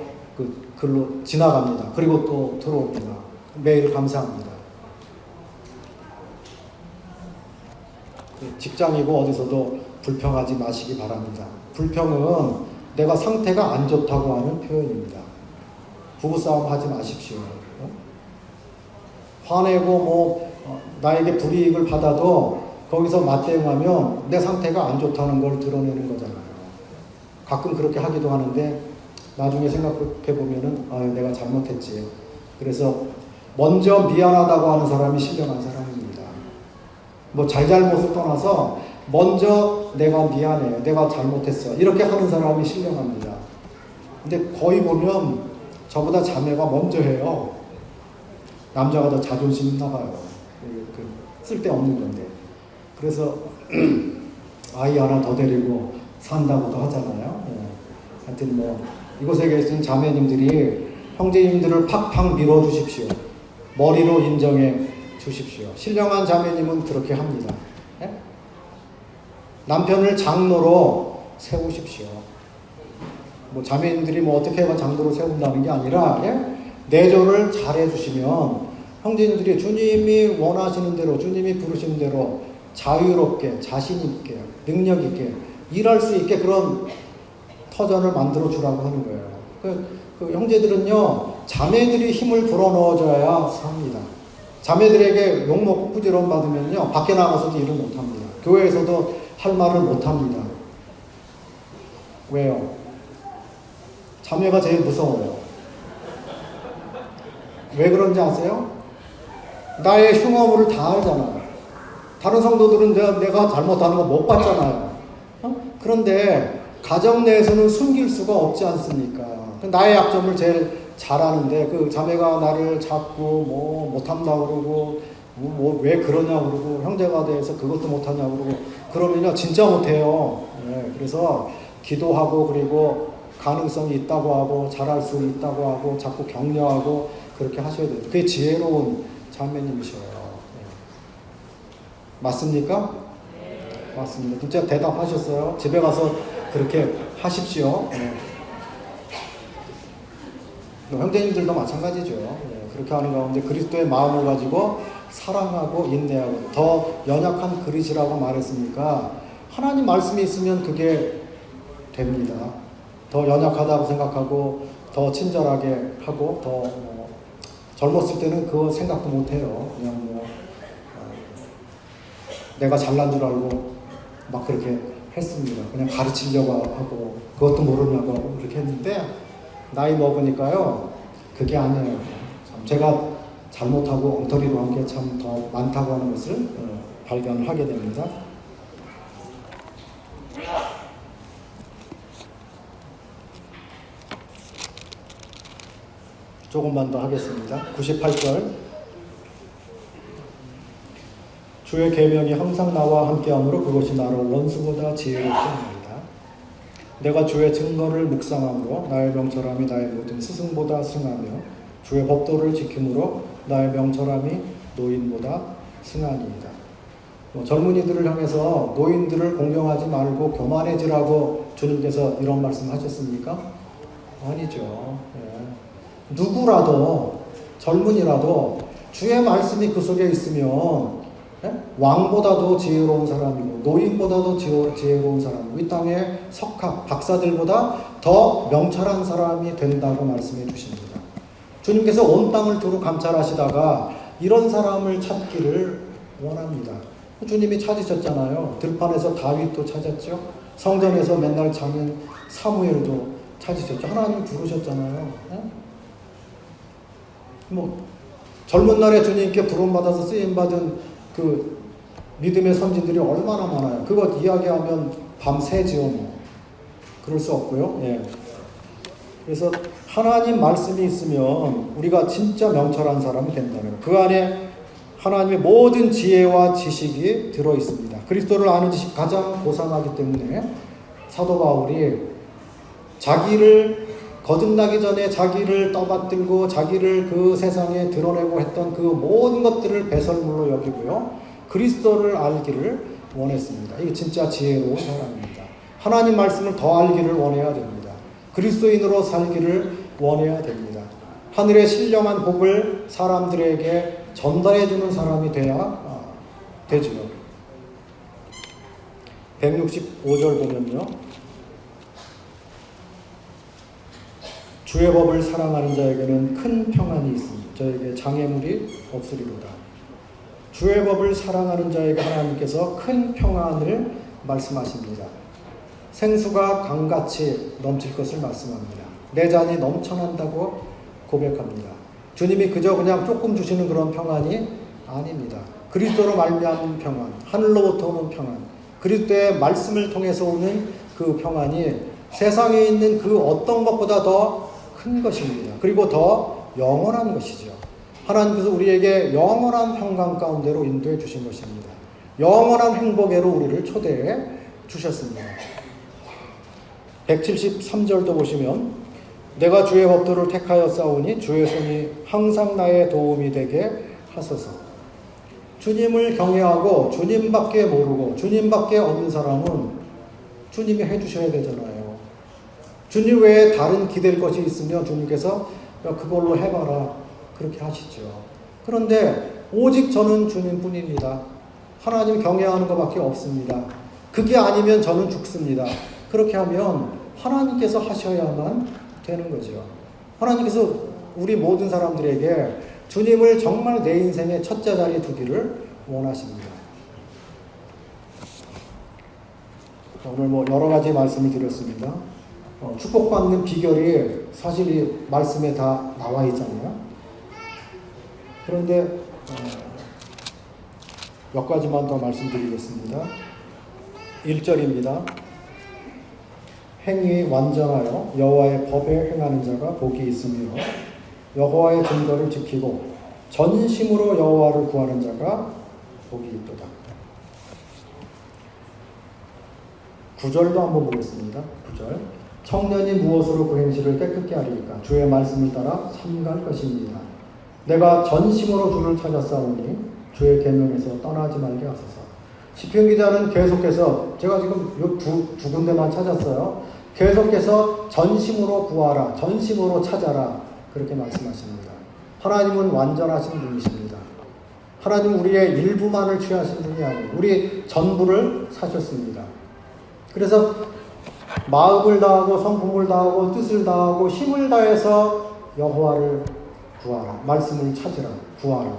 글로 지나갑니다. 그리고 또 들어옵니다. 매일 감사합니다. 직장이고 어디서도 불평하지 마시기 바랍니다. 불평은 내가 상태가 안 좋다고 하는 표현입니다. 부부싸움 하지 마십시오. 화내고 나에게 불이익을 받아도 거기서 맞대응하면 내 상태가 안 좋다는 걸 드러내는 거잖아요. 가끔 그렇게 하기도 하는데 나중에 생각해보면은 내가 잘못했지. 그래서 먼저 미안하다고 하는 사람이 신령한 사람입니다. 잘잘못을 떠나서 먼저 내가 미안해, 내가 잘못했어 이렇게 하는 사람이 신령합니다. 근데 거의 보면 저보다 자매가 먼저 해요. 남자가 더 자존심 나가요. 쓸데없는 건데. 그래서 아이 하나 더 데리고 산다고도 하잖아요. 하여튼 이곳에 계신 자매님들이 형제님들을 팍팍 밀어주십시오. 머리로 인정해 주십시오. 신령한 자매님은 그렇게 합니다. 남편을 장로로 세우십시오. 자매님들이 어떻게 해봐 장로로 세운다는 게 아니라 내조를 잘 해주시면 형제님들이 주님이 원하시는 대로 주님이 부르시는 대로 자유롭게 자신 있게 능력 있게 일할 수 있게 그런 터전을 만들어 주라고 하는 거예요. 그 형제들은요 자매들이 힘을 불어넣어줘야 삽니다. 자매들에게 욕먹고 부지런 받으면요 밖에 나가서도 일을 못합니다. 교회에서도 할 말을 못합니다. 왜요? 자매가 제일 무서워요. 왜 그런지 아세요? 나의 흉어물을 다 알잖아요. 다른 성도들은 내가 잘못하는 거 못 봤잖아요. 그런데 가정 내에서는 숨길 수가 없지 않습니까? 나의 약점을 제일 잘 아는데 그 자매가 나를 자꾸 못한다고 그러고 왜 그러냐고 그러고 형제가 대해서 그것도 못하냐고 그러고 그러면요 진짜 못해요. 그래서 기도하고 그리고 가능성이 있다고 하고 잘할 수 있다고 하고 자꾸 격려하고 그렇게 하셔야 돼요. 그게 지혜로운 자매님이셔요. 맞습니까? 네. 맞습니다. 진짜 대답하셨어요. 집에 가서 그렇게 하십시오. 형제님들도 마찬가지죠. 그렇게 하는 가운데 그리스도의 마음을 가지고 사랑하고 인내하고 더 연약한 그릇이라고 말했으니까 하나님 말씀이 있으면 그게 됩니다. 더 연약하다고 생각하고 더 친절하게 하고 더 젊었을 때는 그거 생각도 못해요. 그냥 내가 잘난 줄 알고 막 그렇게 했습니다. 그냥 가르치려고 하고 그것도 모르냐고 하고 그렇게 했는데 나이 먹으니까요 그게 아니에요. 제가 잘못하고 엉터리로 한 게 참 더 많다고 하는 것을 발견을 하게 됩니다. 조금만 더 하겠습니다. 98절. 주의 계명이 항상 나와 함께하므로 그것이 나를 원수보다 지혜롭게 합니다. 내가 주의 증거를 묵상함으로 나의 명철함이 나의 모든 스승보다 승하며 주의 법도를 지킴으로 나의 명철함이 노인보다 승하니이다. 젊은이들을 향해서 노인들을 공경하지 말고 교만해지라고 주님께서 이런 말씀 하셨습니까? 아니죠. 누구라도 젊은이라도 주의 말씀이 그 속에 있으면 왕보다도 지혜로운 사람이고 노인보다도 지혜로운 사람이고 이 땅의 석학, 박사들보다 더 명철한 사람이 된다고 말씀해 주십니다. 주님께서 온 땅을 두루 감찰하시다가 이런 사람을 찾기를 원합니다. 주님이 찾으셨잖아요. 들판에서 다윗도 찾았죠. 성전에서 맨날 장인 사무엘도 찾으셨죠. 하나님 부르셨잖아요. 젊은 날에 주님께 부름받아서 쓰임받은 그 믿음의 선진들이 얼마나 많아요. 그것 이야기하면 밤새지요. 그럴 수 없고요. 그래서 하나님 말씀이 있으면 우리가 진짜 명철한 사람이 된다는 거예요. 그 안에 하나님의 모든 지혜와 지식이 들어 있습니다. 그리스도를 아는 지식이 가장 고상하기 때문에 사도 바울이 자기를 거듭나기 전에 자기를 떠받들고 자기를 그 세상에 드러내고 했던 그 모든 것들을 배설물로 여기고요. 그리스도를 알기를 원했습니다. 이게 진짜 지혜로운 사람입니다. 하나님 말씀을 더 알기를 원해야 됩니다. 그리스도인으로 살기를 원해야 됩니다. 하늘의 신령한 복을 사람들에게 전달해 주는 사람이 돼야 되지요. 165절 보면요. 주의 법을 사랑하는 자에게는 큰 평안이 있습니다. 저에게 장애물이 없으리로다. 주의 법을 사랑하는 자에게 하나님께서 큰 평안을 말씀하십니다. 생수가 강같이 넘칠 것을 말씀합니다. 내 잔이 넘쳐난다고 고백합니다. 주님이 그저 그냥 조금 주시는 그런 평안이 아닙니다. 그리스도로 말미암은 평안, 하늘로부터 오는 평안, 그리스도의 말씀을 통해서 오는 그 평안이 세상에 있는 그 어떤 것보다 더 큰 것입니다. 그리고 더 영원한 것이죠. 하나님께서 우리에게 영원한 평강 가운데로 인도해 주신 것입니다. 영원한 행복에로 우리를 초대해 주셨습니다. 173절도 보시면 내가 주의 법도를 택하여 싸우니 주의 손이 항상 나의 도움이 되게 하소서. 주님을 경외하고 주님밖에 모르고 주님밖에 없는 사람은 주님이 해주셔야 되잖아요. 주님 외에 다른 기댈 것이 있으면 주님께서 그걸로 해봐라 그렇게 하시죠. 그런데 오직 저는 주님뿐입니다. 하나님 경외하는 것밖에 없습니다. 그게 아니면 저는 죽습니다. 그렇게 하면 하나님께서 하셔야만 되는 거죠. 하나님께서 우리 모든 사람들에게 주님을 정말 내 인생의 첫째 자리에 두기를 원하십니다. 오늘 여러 가지 말씀을 드렸습니다. 축복받는 비결이 사실 이 말씀에 다 나와 있잖아요. 그런데 몇 가지만 더 말씀드리겠습니다. 1절입니다. 행위 완전하여 여호와의 법에 행하는 자가 복이 있으며 여호와의 증거를 지키고 전심으로 여호와를 구하는 자가 복이 있도다. 9절도 한번 보겠습니다. 9절. 청년이 무엇으로 그 행실을 깨끗게 하리이까? 주의 말씀을 따라 삼갈 것입니다. 내가 전심으로 주를 찾았사오니 주의 계명에서 떠나지 말게 하소서. 시편 기자는 계속해서 제가 지금 두 군데만 찾았어요. 계속해서 전심으로 구하라, 전심으로 찾아라 그렇게 말씀하십니다. 하나님은 완전하신 분이십니다. 하나님은 우리의 일부만을 취하신 분이 아니고 우리 전부를 사셨습니다. 그래서 마음을 다하고 성품을 다하고 뜻을 다하고 힘을 다해서 여호와를 구하라, 말씀을 찾으라, 구하라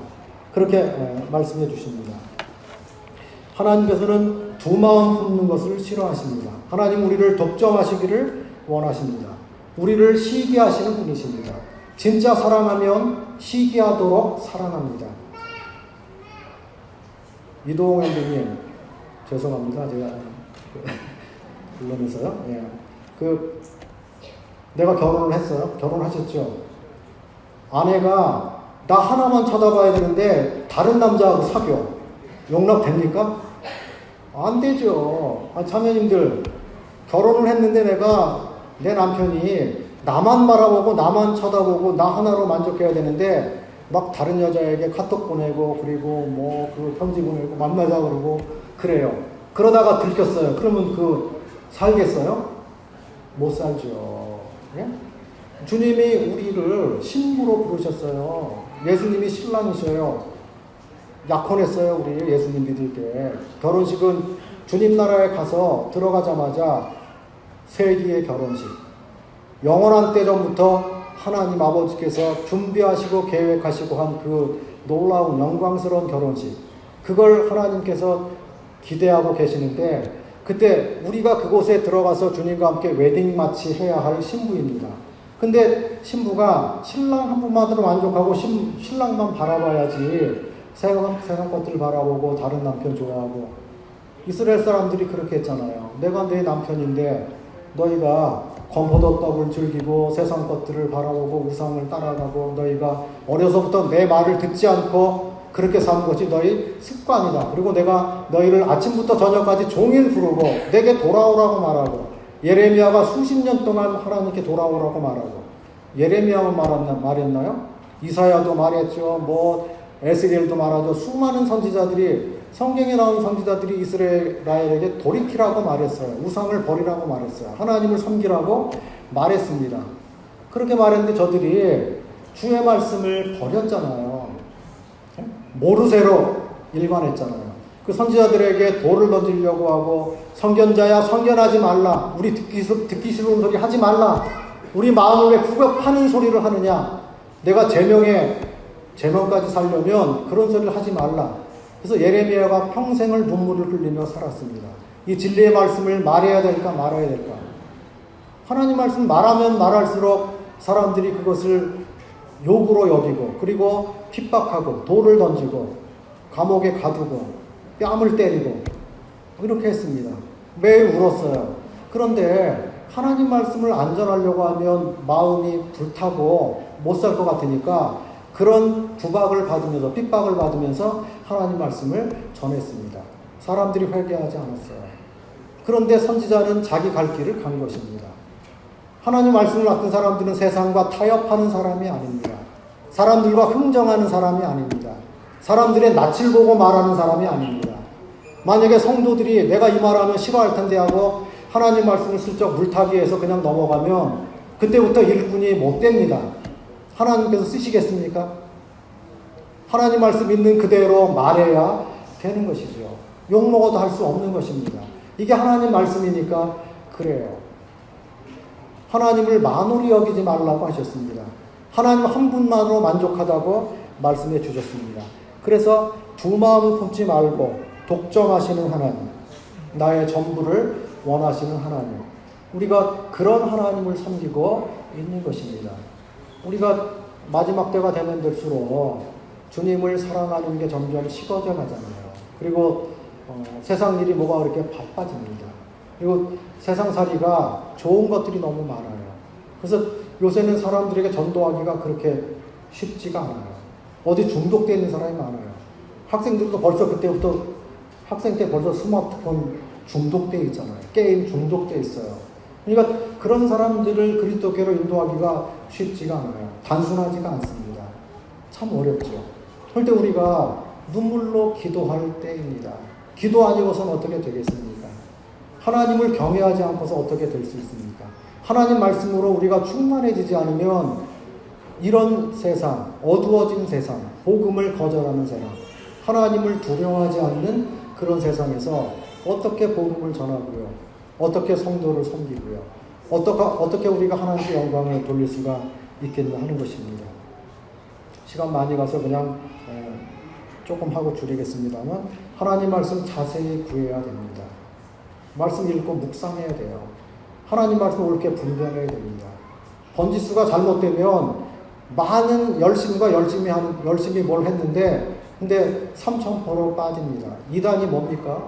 그렇게 말씀해 주십니다. 하나님께서는 두 마음 품는 것을 싫어하십니다. 하나님 우리를 독점하시기를 원하십니다. 우리를 시기하시는 분이십니다. 진짜 사랑하면 희귀하도록 사랑합니다. 이동훈 형님, 죄송합니다. 제가 불러면서요. 예. 내가 결혼을 했어요. 결혼하셨죠? 아내가 나 하나만 쳐다봐야 되는데 다른 남자하고 사겨. 용납됩니까? 안 되죠. 자매님들, 결혼을 했는데 내 남편이 나만 바라보고 나만 쳐다보고 나 하나로 만족해야 되는데 막 다른 여자에게 카톡 보내고 그리고 편지 보내고 만나자 그러고 그래요. 그러다가 들켰어요. 그러면 살겠어요? 못 살죠. 예? 주님이 우리를 신부로 부르셨어요. 예수님이 신랑이셔요. 약혼했어요. 우리 예수님 믿을 때. 결혼식은 주님 나라에 가서 들어가자마자 세기의 결혼식. 영원한 때 전부터 하나님 아버지께서 준비하시고 계획하시고 한 놀라운 영광스러운 결혼식. 그걸 하나님께서 기대하고 계시는데 그때 우리가 그곳에 들어가서 주님과 함께 웨딩 마치 해야 할 신부입니다. 근데 신부가 신랑 한 분만으로 만족하고 신랑만 바라봐야지 세상 것들 바라보고 다른 남편 좋아하고. 이스라엘 사람들이 그렇게 했잖아요. 내가 내 남편인데 너희가 건포도떡을 즐기고 세상 것들을 바라보고 우상을 따라가고 너희가 어려서부터 내 말을 듣지 않고 그렇게 사는 것이 너희 습관이다. 그리고 내가 너희를 아침부터 저녁까지 종일 부르고 내게 돌아오라고 말하고 예레미야가 수십 년 동안 하나님께 돌아오라고 말하고 예레미야만 말했나요? 이사야도 말했죠. 에스겔도 말하죠. 수많은 선지자들이 성경에 나온 선지자들이 이스라엘에게 돌이키라고 말했어요. 우상을 버리라고 말했어요. 하나님을 섬기라고 말했습니다. 그렇게 말했는데 저들이 주의 말씀을 버렸잖아요. 모르쇠로 일관했잖아요. 그 선지자들에게 돌을 던지려고 하고 선견자야 선견하지 말라. 우리 듣기 싫은 소리 하지 말라. 우리 마음을 왜 구박하는 소리를 하느냐. 내가 제명까지 살려면 그런 소리를 하지 말라. 그래서 예레미야가 평생을 눈물을 흘리며 살았습니다. 이 진리의 말씀을 말해야 될까 말아야 될까. 하나님 말씀 말하면 말할수록 사람들이 그것을 욕으로 여기고 그리고 핍박하고 돌을 던지고 감옥에 가두고 뺨을 때리고 이렇게 했습니다. 매일 울었어요. 그런데 하나님 말씀을 안 전하려고 하면 마음이 불타고 못 살 것 같으니까 그런 구박을 받으면서 핍박을 받으면서 하나님 말씀을 전했습니다. 사람들이 회개하지 않았어요. 그런데 선지자는 자기 갈 길을 간 것입니다. 하나님 말씀을 맡은 사람들은 세상과 타협하는 사람이 아닙니다. 사람들과 흥정하는 사람이 아닙니다. 사람들의 낯을 보고 말하는 사람이 아닙니다. 만약에 성도들이 내가 이 말하면 싫어할 텐데 하고 하나님 말씀을 슬쩍 물타기해서 그냥 넘어가면 그때부터 일꾼이 못 됩니다. 하나님께서 쓰시겠습니까? 하나님 말씀 있는 그대로 말해야 되는 것이죠. 욕먹어도 할 수 없는 것입니다. 이게 하나님 말씀이니까 그래요. 하나님을 만홀히 여기지 말라고 하셨습니다. 하나님 한 분만으로 만족하다고 말씀해 주셨습니다. 그래서 두 마음을 품지 말고 독점하시는 하나님, 나의 전부를 원하시는 하나님, 우리가 그런 하나님을 섬기고 있는 것입니다. 우리가 마지막 때가 되면 될수록 주님을 사랑하는 게 점점 식어져 가잖아요. 그리고 세상 일이 뭐가 그렇게 바빠집니다. 그리고 세상살이가 좋은 것들이 너무 많아요. 그래서 요새는 사람들에게 전도하기가 그렇게 쉽지가 않아요. 어디 중독되어 있는 사람이 많아요. 학생들도 벌써 그때부터 학생 때 벌써 스마트폰 중독되어 있잖아요. 게임 중독되어 있어요. 그러니까 그런 사람들을 그리스도께로 인도하기가 쉽지가 않아요. 단순하지가 않습니다. 참 어렵죠. 그런데 우리가 눈물로 기도할 때입니다. 기도 아니고서는 어떻게 되겠습니까? 하나님을 경외하지 않고서 어떻게 될 수 있습니까? 하나님 말씀으로 우리가 충만해지지 않으면 이런 세상, 어두워진 세상, 복음을 거절하는 세상, 하나님을 두려워하지 않는 그런 세상에서 어떻게 복음을 전하고요? 어떻게 성도를 섬기고요? 어떻게 우리가 하나님께 영광을 돌릴 수가 있겠나 하는 것입니다. 시간 많이 가서 그냥 조금 하고 줄이겠습니다만 하나님 말씀 자세히 구해야 됩니다. 말씀 읽고 묵상해야 돼요. 하나님 말씀 옳게 분별해야 됩니다. 번지수가 잘못되면 많은 열심히 뭘 했는데, 근데 3,000% 빠집니다. 이단이 뭡니까?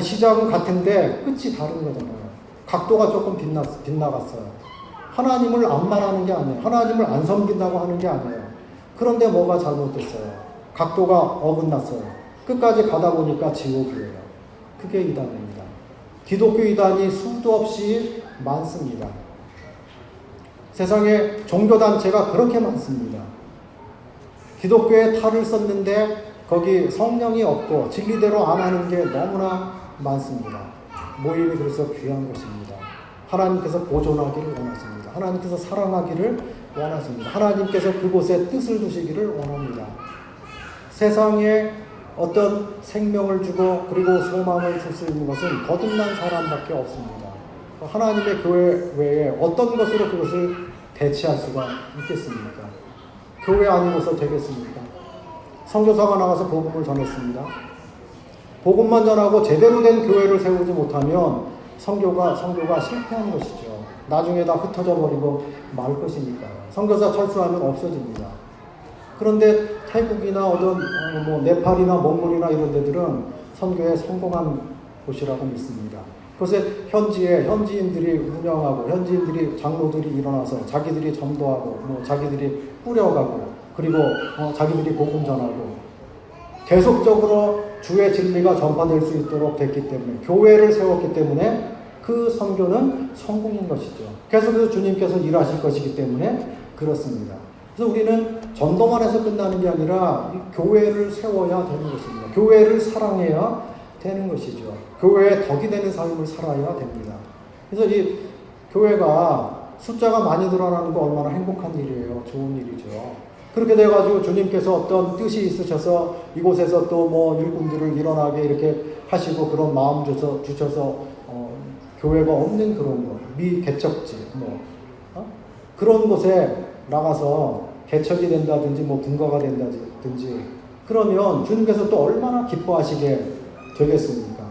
시작은 같은데 끝이 다른 거잖아요. 각도가 조금 빗나갔어요. 하나님을 안 말하는 게 아니에요. 하나님을 안 섬긴다고 하는 게 아니에요. 그런데 뭐가 잘못됐어요? 각도가 어긋났어요. 끝까지 가다 보니까 지옥이에요. 그게 이단입니다. 기독교 이단이 수도 없이 많습니다. 세상에 종교단체가 그렇게 많습니다. 기독교에 탈을 썼는데 거기 성령이 없고 진리대로 안 하는 게 너무나 많습니다. 모임이 그래서 귀한 것입니다. 하나님께서 보존하기를 원하십니다. 하나님께서 사랑하기를 원하십니다. 하나님께서 그곳에 뜻을 두시기를 원합니다. 세상에 어떤 생명을 주고 그리고 소망을 줄 수 있는 것은 거듭난 사람밖에 없습니다. 하나님의 교회 외에 어떤 것으로 그것을 대체할 수가 있겠습니까? 교회 아니고서 되겠습니까? 선교사가 나가서 복음을 전했습니다. 복음만 전하고 제대로 된 교회를 세우지 못하면 선교가 실패한 것이죠. 나중에 다 흩어져 버리고 말 것이니까요. 선교사 철수하면 없어집니다. 그런데 태국이나 어떤 네팔이나 몽골이나 이런 데들은 선교에 성공한 곳이라고 믿습니다. 그것에 현지인들이 운영하고 현지인들이 장로들이 일어나서 자기들이 전도하고 자기들이 뿌려가고 그리고 자기들이 복음 전하고 계속적으로 주의 진리가 전파될 수 있도록 됐기 때문에 교회를 세웠기 때문에 그 선교는 성공인 것이죠. 계속해서 주님께서 일하실 것이기 때문에 그렇습니다. 그래서 우리는 전도만 해서 끝나는 게 아니라 교회를 세워야 되는 것입니다. 교회를 사랑해야 되는 것이죠. 교회에 덕이 되는 삶을 살아야 됩니다. 그래서 이 교회가 숫자가 많이 늘어나는 거 얼마나 행복한 일이에요. 좋은 일이죠. 그렇게 돼가지고 주님께서 어떤 뜻이 있으셔서 이곳에서 또 일꾼들을 일어나게 이렇게 하시고 그런 마음 주셔서 교회가 없는 그런 거, 미개척지 그런 곳에 나가서 개척이 된다든지 분과가 된다든지 그러면 주님께서 또 얼마나 기뻐하시게 되겠습니까?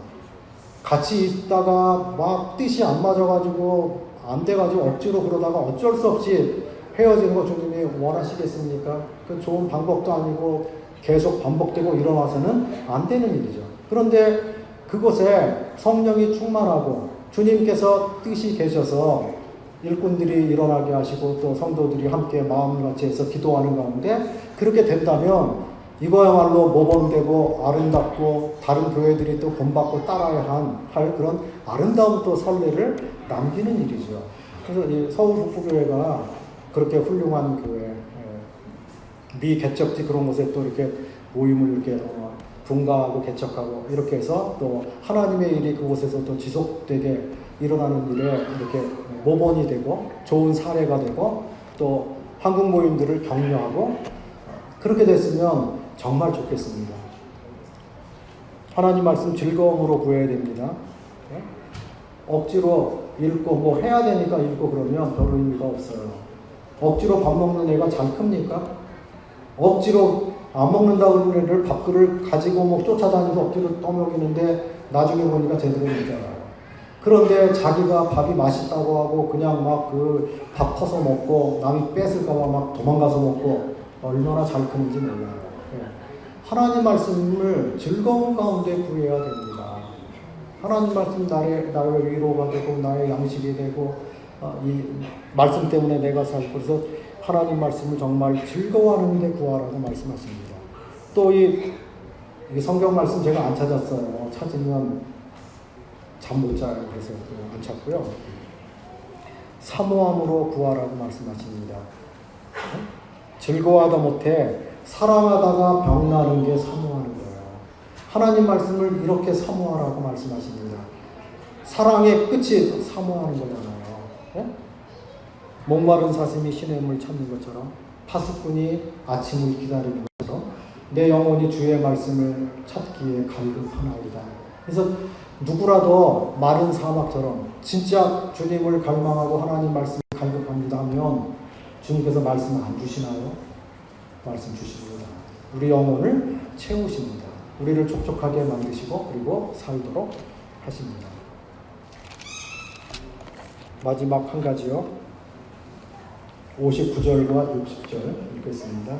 같이 있다가 막 뜻이 안 맞아가지고 안 돼가지고 억지로 그러다가 어쩔 수 없이 헤어지는 거 주님이 원하시겠습니까? 그 좋은 방법도 아니고 계속 반복되고 일어나서는 안 되는 일이죠. 그런데 그곳에 성령이 충만하고 주님께서 뜻이 계셔서 일꾼들이 일어나게 하시고 또 성도들이 함께 마음을 같이 해서 기도하는 가운데 그렇게 된다면 이거야말로 모범되고 아름답고 다른 교회들이 또 본받고 따라야 할 그런 아름다운 또 선례를 남기는 일이죠. 그래서 이 서울 북부교회가 그렇게 훌륭한 교회, 미개척지 그런 곳에 또 이렇게 모임을 이렇게 분가하고 개척하고 이렇게 해서 또 하나님의 일이 그곳에서 또 지속되게 일어나는 일에 이렇게 모범이 되고 좋은 사례가 되고 또 한국 모임들을 격려하고 그렇게 됐으면 정말 좋겠습니다. 하나님 말씀 즐거움으로 구해야 됩니다. 억지로 읽고 해야 되니까 읽고 그러면 별 의미가 없어요. 억지로 밥 먹는 애가 잘 큽니까? 억지로 안 먹는다고 하는 애를 밥그릇을 가지고 쫓아다니면서 억지로 떠먹이는데 나중에 보니까 제대로 먹잖아요. 그런데 자기가 밥이 맛있다고 하고 그냥 밥 퍼서 먹고 남이 뺏을까봐 도망가서 먹고 얼마나 잘 크는지 몰라요. 하나님 말씀을 즐거운 가운데 구해야 됩니다. 하나님 말씀 나의 위로가 되고 나의 양식이 되고 이 말씀 때문에 내가 살고 그래서 하나님 말씀을 정말 즐거워하는 데 구하라고 말씀하십니다. 또 이 성경 말씀 제가 안 찾았어요. 찾으면 잠 못 자요. 그래서 안 찾고요. 사모함으로 구하라고 말씀하십니다. 즐거워하다 못해 사랑하다가 병나는 게 사모하는 거예요. 하나님 말씀을 이렇게 사모하라고 말씀하십니다. 사랑의 끝이 사모하는 거잖아요. 네? 목마른 사슴이 시냇물 찾는 것처럼 파수꾼이 아침을 기다리는 것처럼 내 영혼이 주의 말씀을 찾기에 갈급하나이다. 그래서 누구라도 마른 사막처럼 진짜 주님을 갈망하고 하나님 말씀을 갈급합니다 하면 주님께서 말씀 안 주시나요? 말씀 주십니다. 우리 영혼을 채우십니다. 우리를 촉촉하게 만드시고 그리고 살도록 하십니다. 마지막 한 가지요. 59절과 60절 읽겠습니다.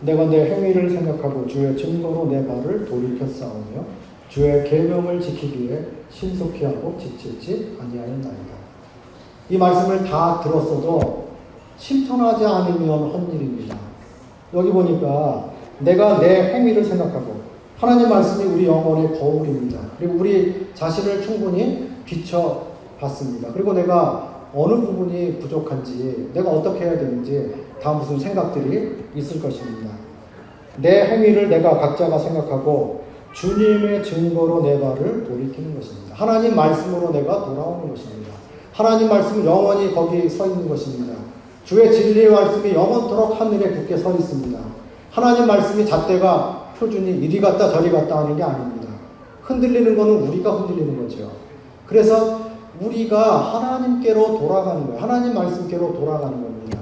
내가 내 행위를 생각하고 주의 증거로 내 발을 돌이켜 싸우며 주의 계명을 지키기에 신속히 하고 지치지 아니하였나이다. 이 말씀을 다 들었어도 실천하지 않으면 헛일입니다. 여기 보니까 내가 내 행위를 생각하고, 하나님 말씀이 우리 영혼의 거울입니다. 그리고 우리 자신을 충분히 비춰봤습니다. 그리고 내가 어느 부분이 부족한지, 내가 어떻게 해야 되는지 다 무슨 생각들이 있을 것입니다. 내 행위를 내가 각자가 생각하고 주님의 증거로 내 발을 돌이키는 것입니다. 하나님 말씀으로 내가 돌아오는 것입니다. 하나님 말씀은 영원히 거기 서 있는 것입니다. 주의 진리의 말씀이 영원토록 하늘에 굳게 서 있습니다. 하나님 말씀이 잣대가 표준이 이리 갔다 저리 갔다 하는 게 아닙니다. 흔들리는 것은 우리가 흔들리는 거죠. 그래서 우리가 하나님께로 돌아가는 거예요. 하나님 말씀께로 돌아가는 겁니다.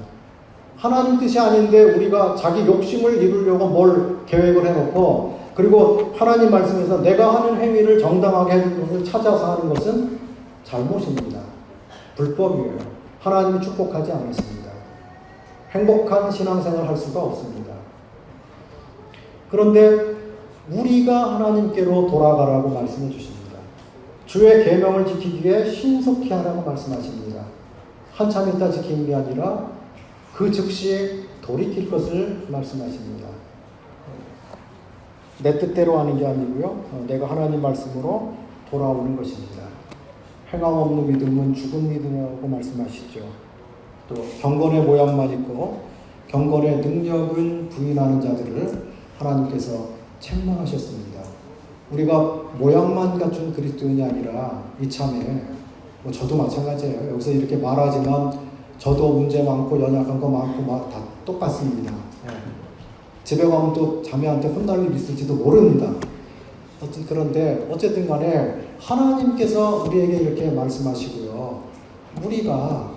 하나님 뜻이 아닌데 우리가 자기 욕심을 이루려고 뭘 계획을 해놓고, 그리고 하나님 말씀에서 내가 하는 행위를 정당하게 해줄 것을 찾아서 하는 것은 잘못입니다. 불법이에요. 하나님이 축복하지 않으십니다. 행복한 신앙생활을 할 수가 없습니다. 그런데 우리가 하나님께로 돌아가라고 말씀해 주십니다. 주의 계명을 지키기에 신속히 하라고 말씀하십니다. 한참 있다 지키는 게 아니라 그 즉시 돌이킬 것을 말씀하십니다. 내 뜻대로 하는 게 아니고요. 내가 하나님 말씀으로 돌아오는 것입니다. 행함 없는 믿음은 죽은 믿음이라고 말씀하시죠. 또 경건의 모양만 있고 경건의 능력은 부인하는 자들을 하나님께서 책망하셨습니다. 우리가 모양만 갖춘 그리스도인이 아니라 이참에, 저도 마찬가지예요. 여기서 이렇게 말하지만 저도 문제 많고 연약한 거 많고 다 똑같습니다. 집에 가면 또 자매한테 혼날 일 있을지도 모릅니다. 그런데 어쨌든 간에 하나님께서 우리에게 이렇게 말씀하시고요. 우리가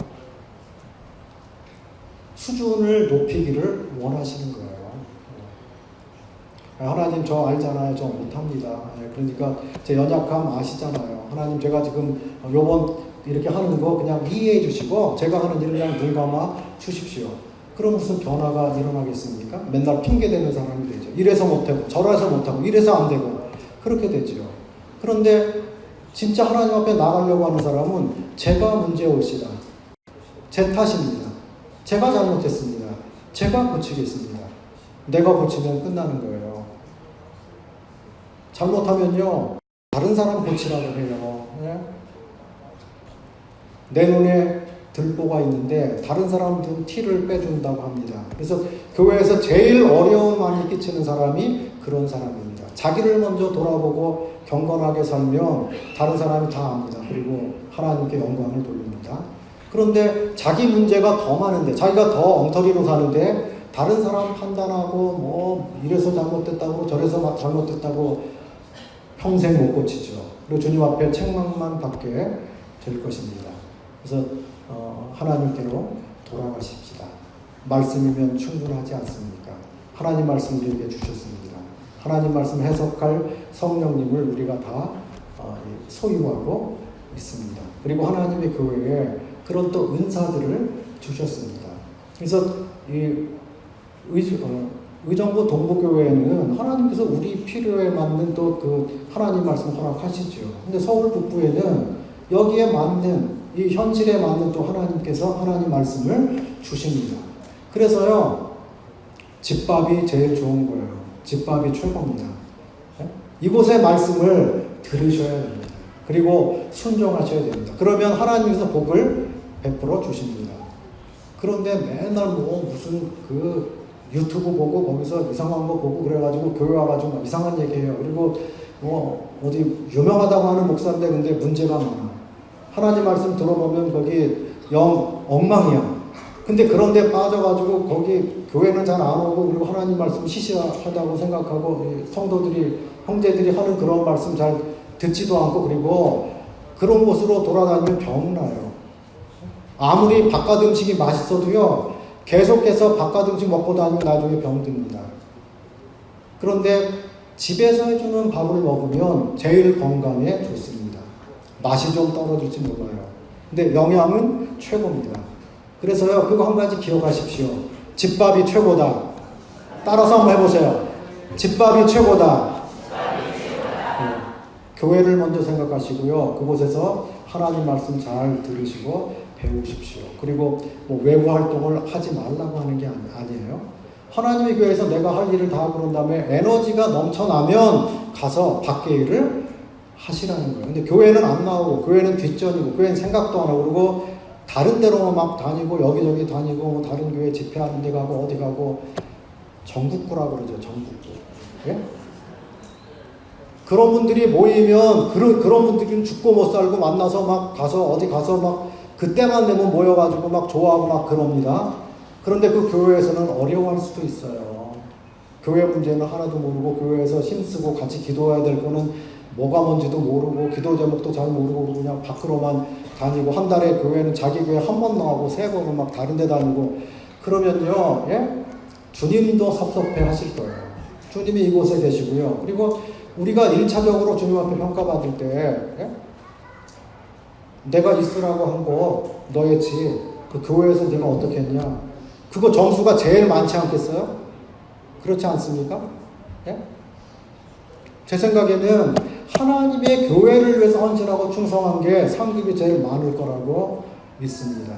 수준을 높이기를 원하시는 거예요. 하나님 저 알잖아요. 저 못합니다. 그러니까 제 연약함 아시잖아요. 하나님 제가 지금 요번 이렇게 하는 거 그냥 이해해 주시고 제가 하는 일을 그냥 눈 감아 주십시오. 그럼 무슨 변화가 일어나겠습니까? 맨날 핑계대는 사람이 되죠. 이래서 못하고 저래서 못하고 이래서 안 되고 그렇게 되죠. 그런데 진짜 하나님 앞에 나가려고 하는 사람은 제가 문제올시다. 제 탓입니다. 제가 잘못했습니다. 제가 고치겠습니다. 내가 고치면 끝나는 거예요. 잘못하면요, 다른 사람 고치라고 해요. 네? 내 눈에 들보가 있는데 다른 사람들은 티를 빼준다고 합니다. 그래서 교회에서 제일 어려움 많이 끼치는 사람이 그런 사람입니다. 자기를 먼저 돌아보고 경건하게 살면 다른 사람이 다 압니다. 그리고 하나님께 영광을 돌립니다. 그런데 자기 문제가 더 많은데, 자기가 더 엉터리로 사는데 다른 사람 판단하고 이래서 잘못됐다고 저래서 잘못됐다고 평생 못 고치죠. 그리고 주님 앞에 책망만 받게 될 것입니다. 그래서 하나님께로 돌아가십시다. 말씀이면 충분하지 않습니까? 하나님 말씀 우리에게 주셨습니다. 하나님 말씀 해석할 성령님을 우리가 다 소유하고 있습니다. 그리고 하나님의 교회에 그런 또 은사들을 주셨습니다. 그래서 이 의정부 동부교회는 하나님께서 우리 필요에 맞는 또 그 하나님 말씀 허락하시죠. 근데 서울 북부에는 여기에 맞는 이 현실에 맞는 또 하나님께서 하나님 말씀을 주십니다. 그래서요, 집밥이 제일 좋은 거예요. 집밥이 최고입니다. 이곳의 말씀을 들으셔야 됩니다. 그리고 순종하셔야 됩니다. 그러면 하나님께서 복을 베풀어 주십니다. 그런데 맨날 무슨 그 유튜브 보고 거기서 이상한 거 보고 그래가지고 교회 와가지고 막 이상한 얘기해요. 그리고 어디 유명하다고 하는 목사인데 근데 문제가 많아. 하나님 말씀 들어보면 거기 영 엉망이야. 근데 그런데 빠져가지고 거기 교회는 잘 안 오고, 그리고 하나님 말씀 시시하다고 생각하고 성도들이 형제들이 하는 그런 말씀 잘 듣지도 않고, 그리고 그런 곳으로 돌아다니면 병나요. 아무리 바깥 음식이 맛있어도요, 계속해서 바깥 음식 먹고 다니면 나중에 병듭니다. 그런데 집에서 해주는 밥을 먹으면 제일 건강에 좋습니다. 맛이 좀 떨어질지 몰라요. 근데 영양은 최고입니다. 그래서요, 그거 한 가지 기억하십시오. 집밥이 최고다. 따라서 한번 해보세요. 집밥이 최고다. 네. 교회를 먼저 생각하시고요. 그곳에서 하나님 말씀 잘 들으시고 배우십시오. 그리고 뭐 외부 활동을 하지 말라고 하는 게 아니에요. 하나님의 교회에서 내가 할 일을 다 하고 그런 다음에 에너지가 넘쳐나면 가서 밖의 일을 하시라는 거예요. 근데 교회는 안 나오고, 교회는 뒷전이고, 교회는 생각도 안 하고, 그리고 다른 데로 막 다니고, 여기저기 다니고, 뭐 다른 교회 집회하는 데 가고, 어디 가고, 전국구라고 그러죠, 전국구. 예? 그런 분들이 모이면, 그런 분들은 죽고 못 살고 만나서 막 가서, 어디 가서 막, 그때만 되면 모여가지고 막 좋아하고 막 그럽니다. 그런데 그 교회에서는 어려워할 수도 있어요. 교회 문제는 하나도 모르고, 교회에서 힘쓰고 같이 기도해야 될 거는 뭐가 뭔지도 모르고, 기도 제목도 잘 모르고, 그냥 밖으로만 다니고, 한 달에 교회는 자기 교회 한 번 나오고, 세 번은 막 다른 데 다니고, 그러면요, 예? 주님도 섭섭해 하실 거예요. 주님이 이곳에 계시고요. 그리고 우리가 1차적으로 주님 앞에 평가받을 때, 예? 내가 있으라고 한 거 너였지. 그 교회에서 네가 어떻게 했냐. 그거 점수가 제일 많지 않겠어요? 그렇지 않습니까? 예? 제 생각에는 하나님의 교회를 위해서 헌신하고 충성한 게 상급이 제일 많을 거라고 믿습니다.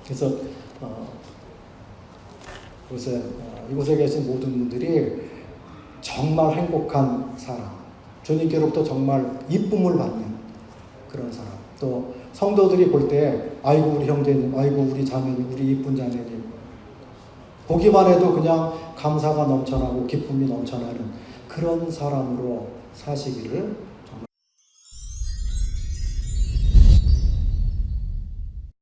그래서 이곳에 계신 모든 분들이 정말 행복한 사람, 주님께로부터 정말 이쁨을 받는 그런 사람, 또 성도들이 볼 때 아이고 우리 형제님, 아이고 우리 자매님, 우리 이쁜 자매님, 보기만 해도 그냥 감사가 넘쳐나고 기쁨이 넘쳐나는 그런 사람으로 사시기를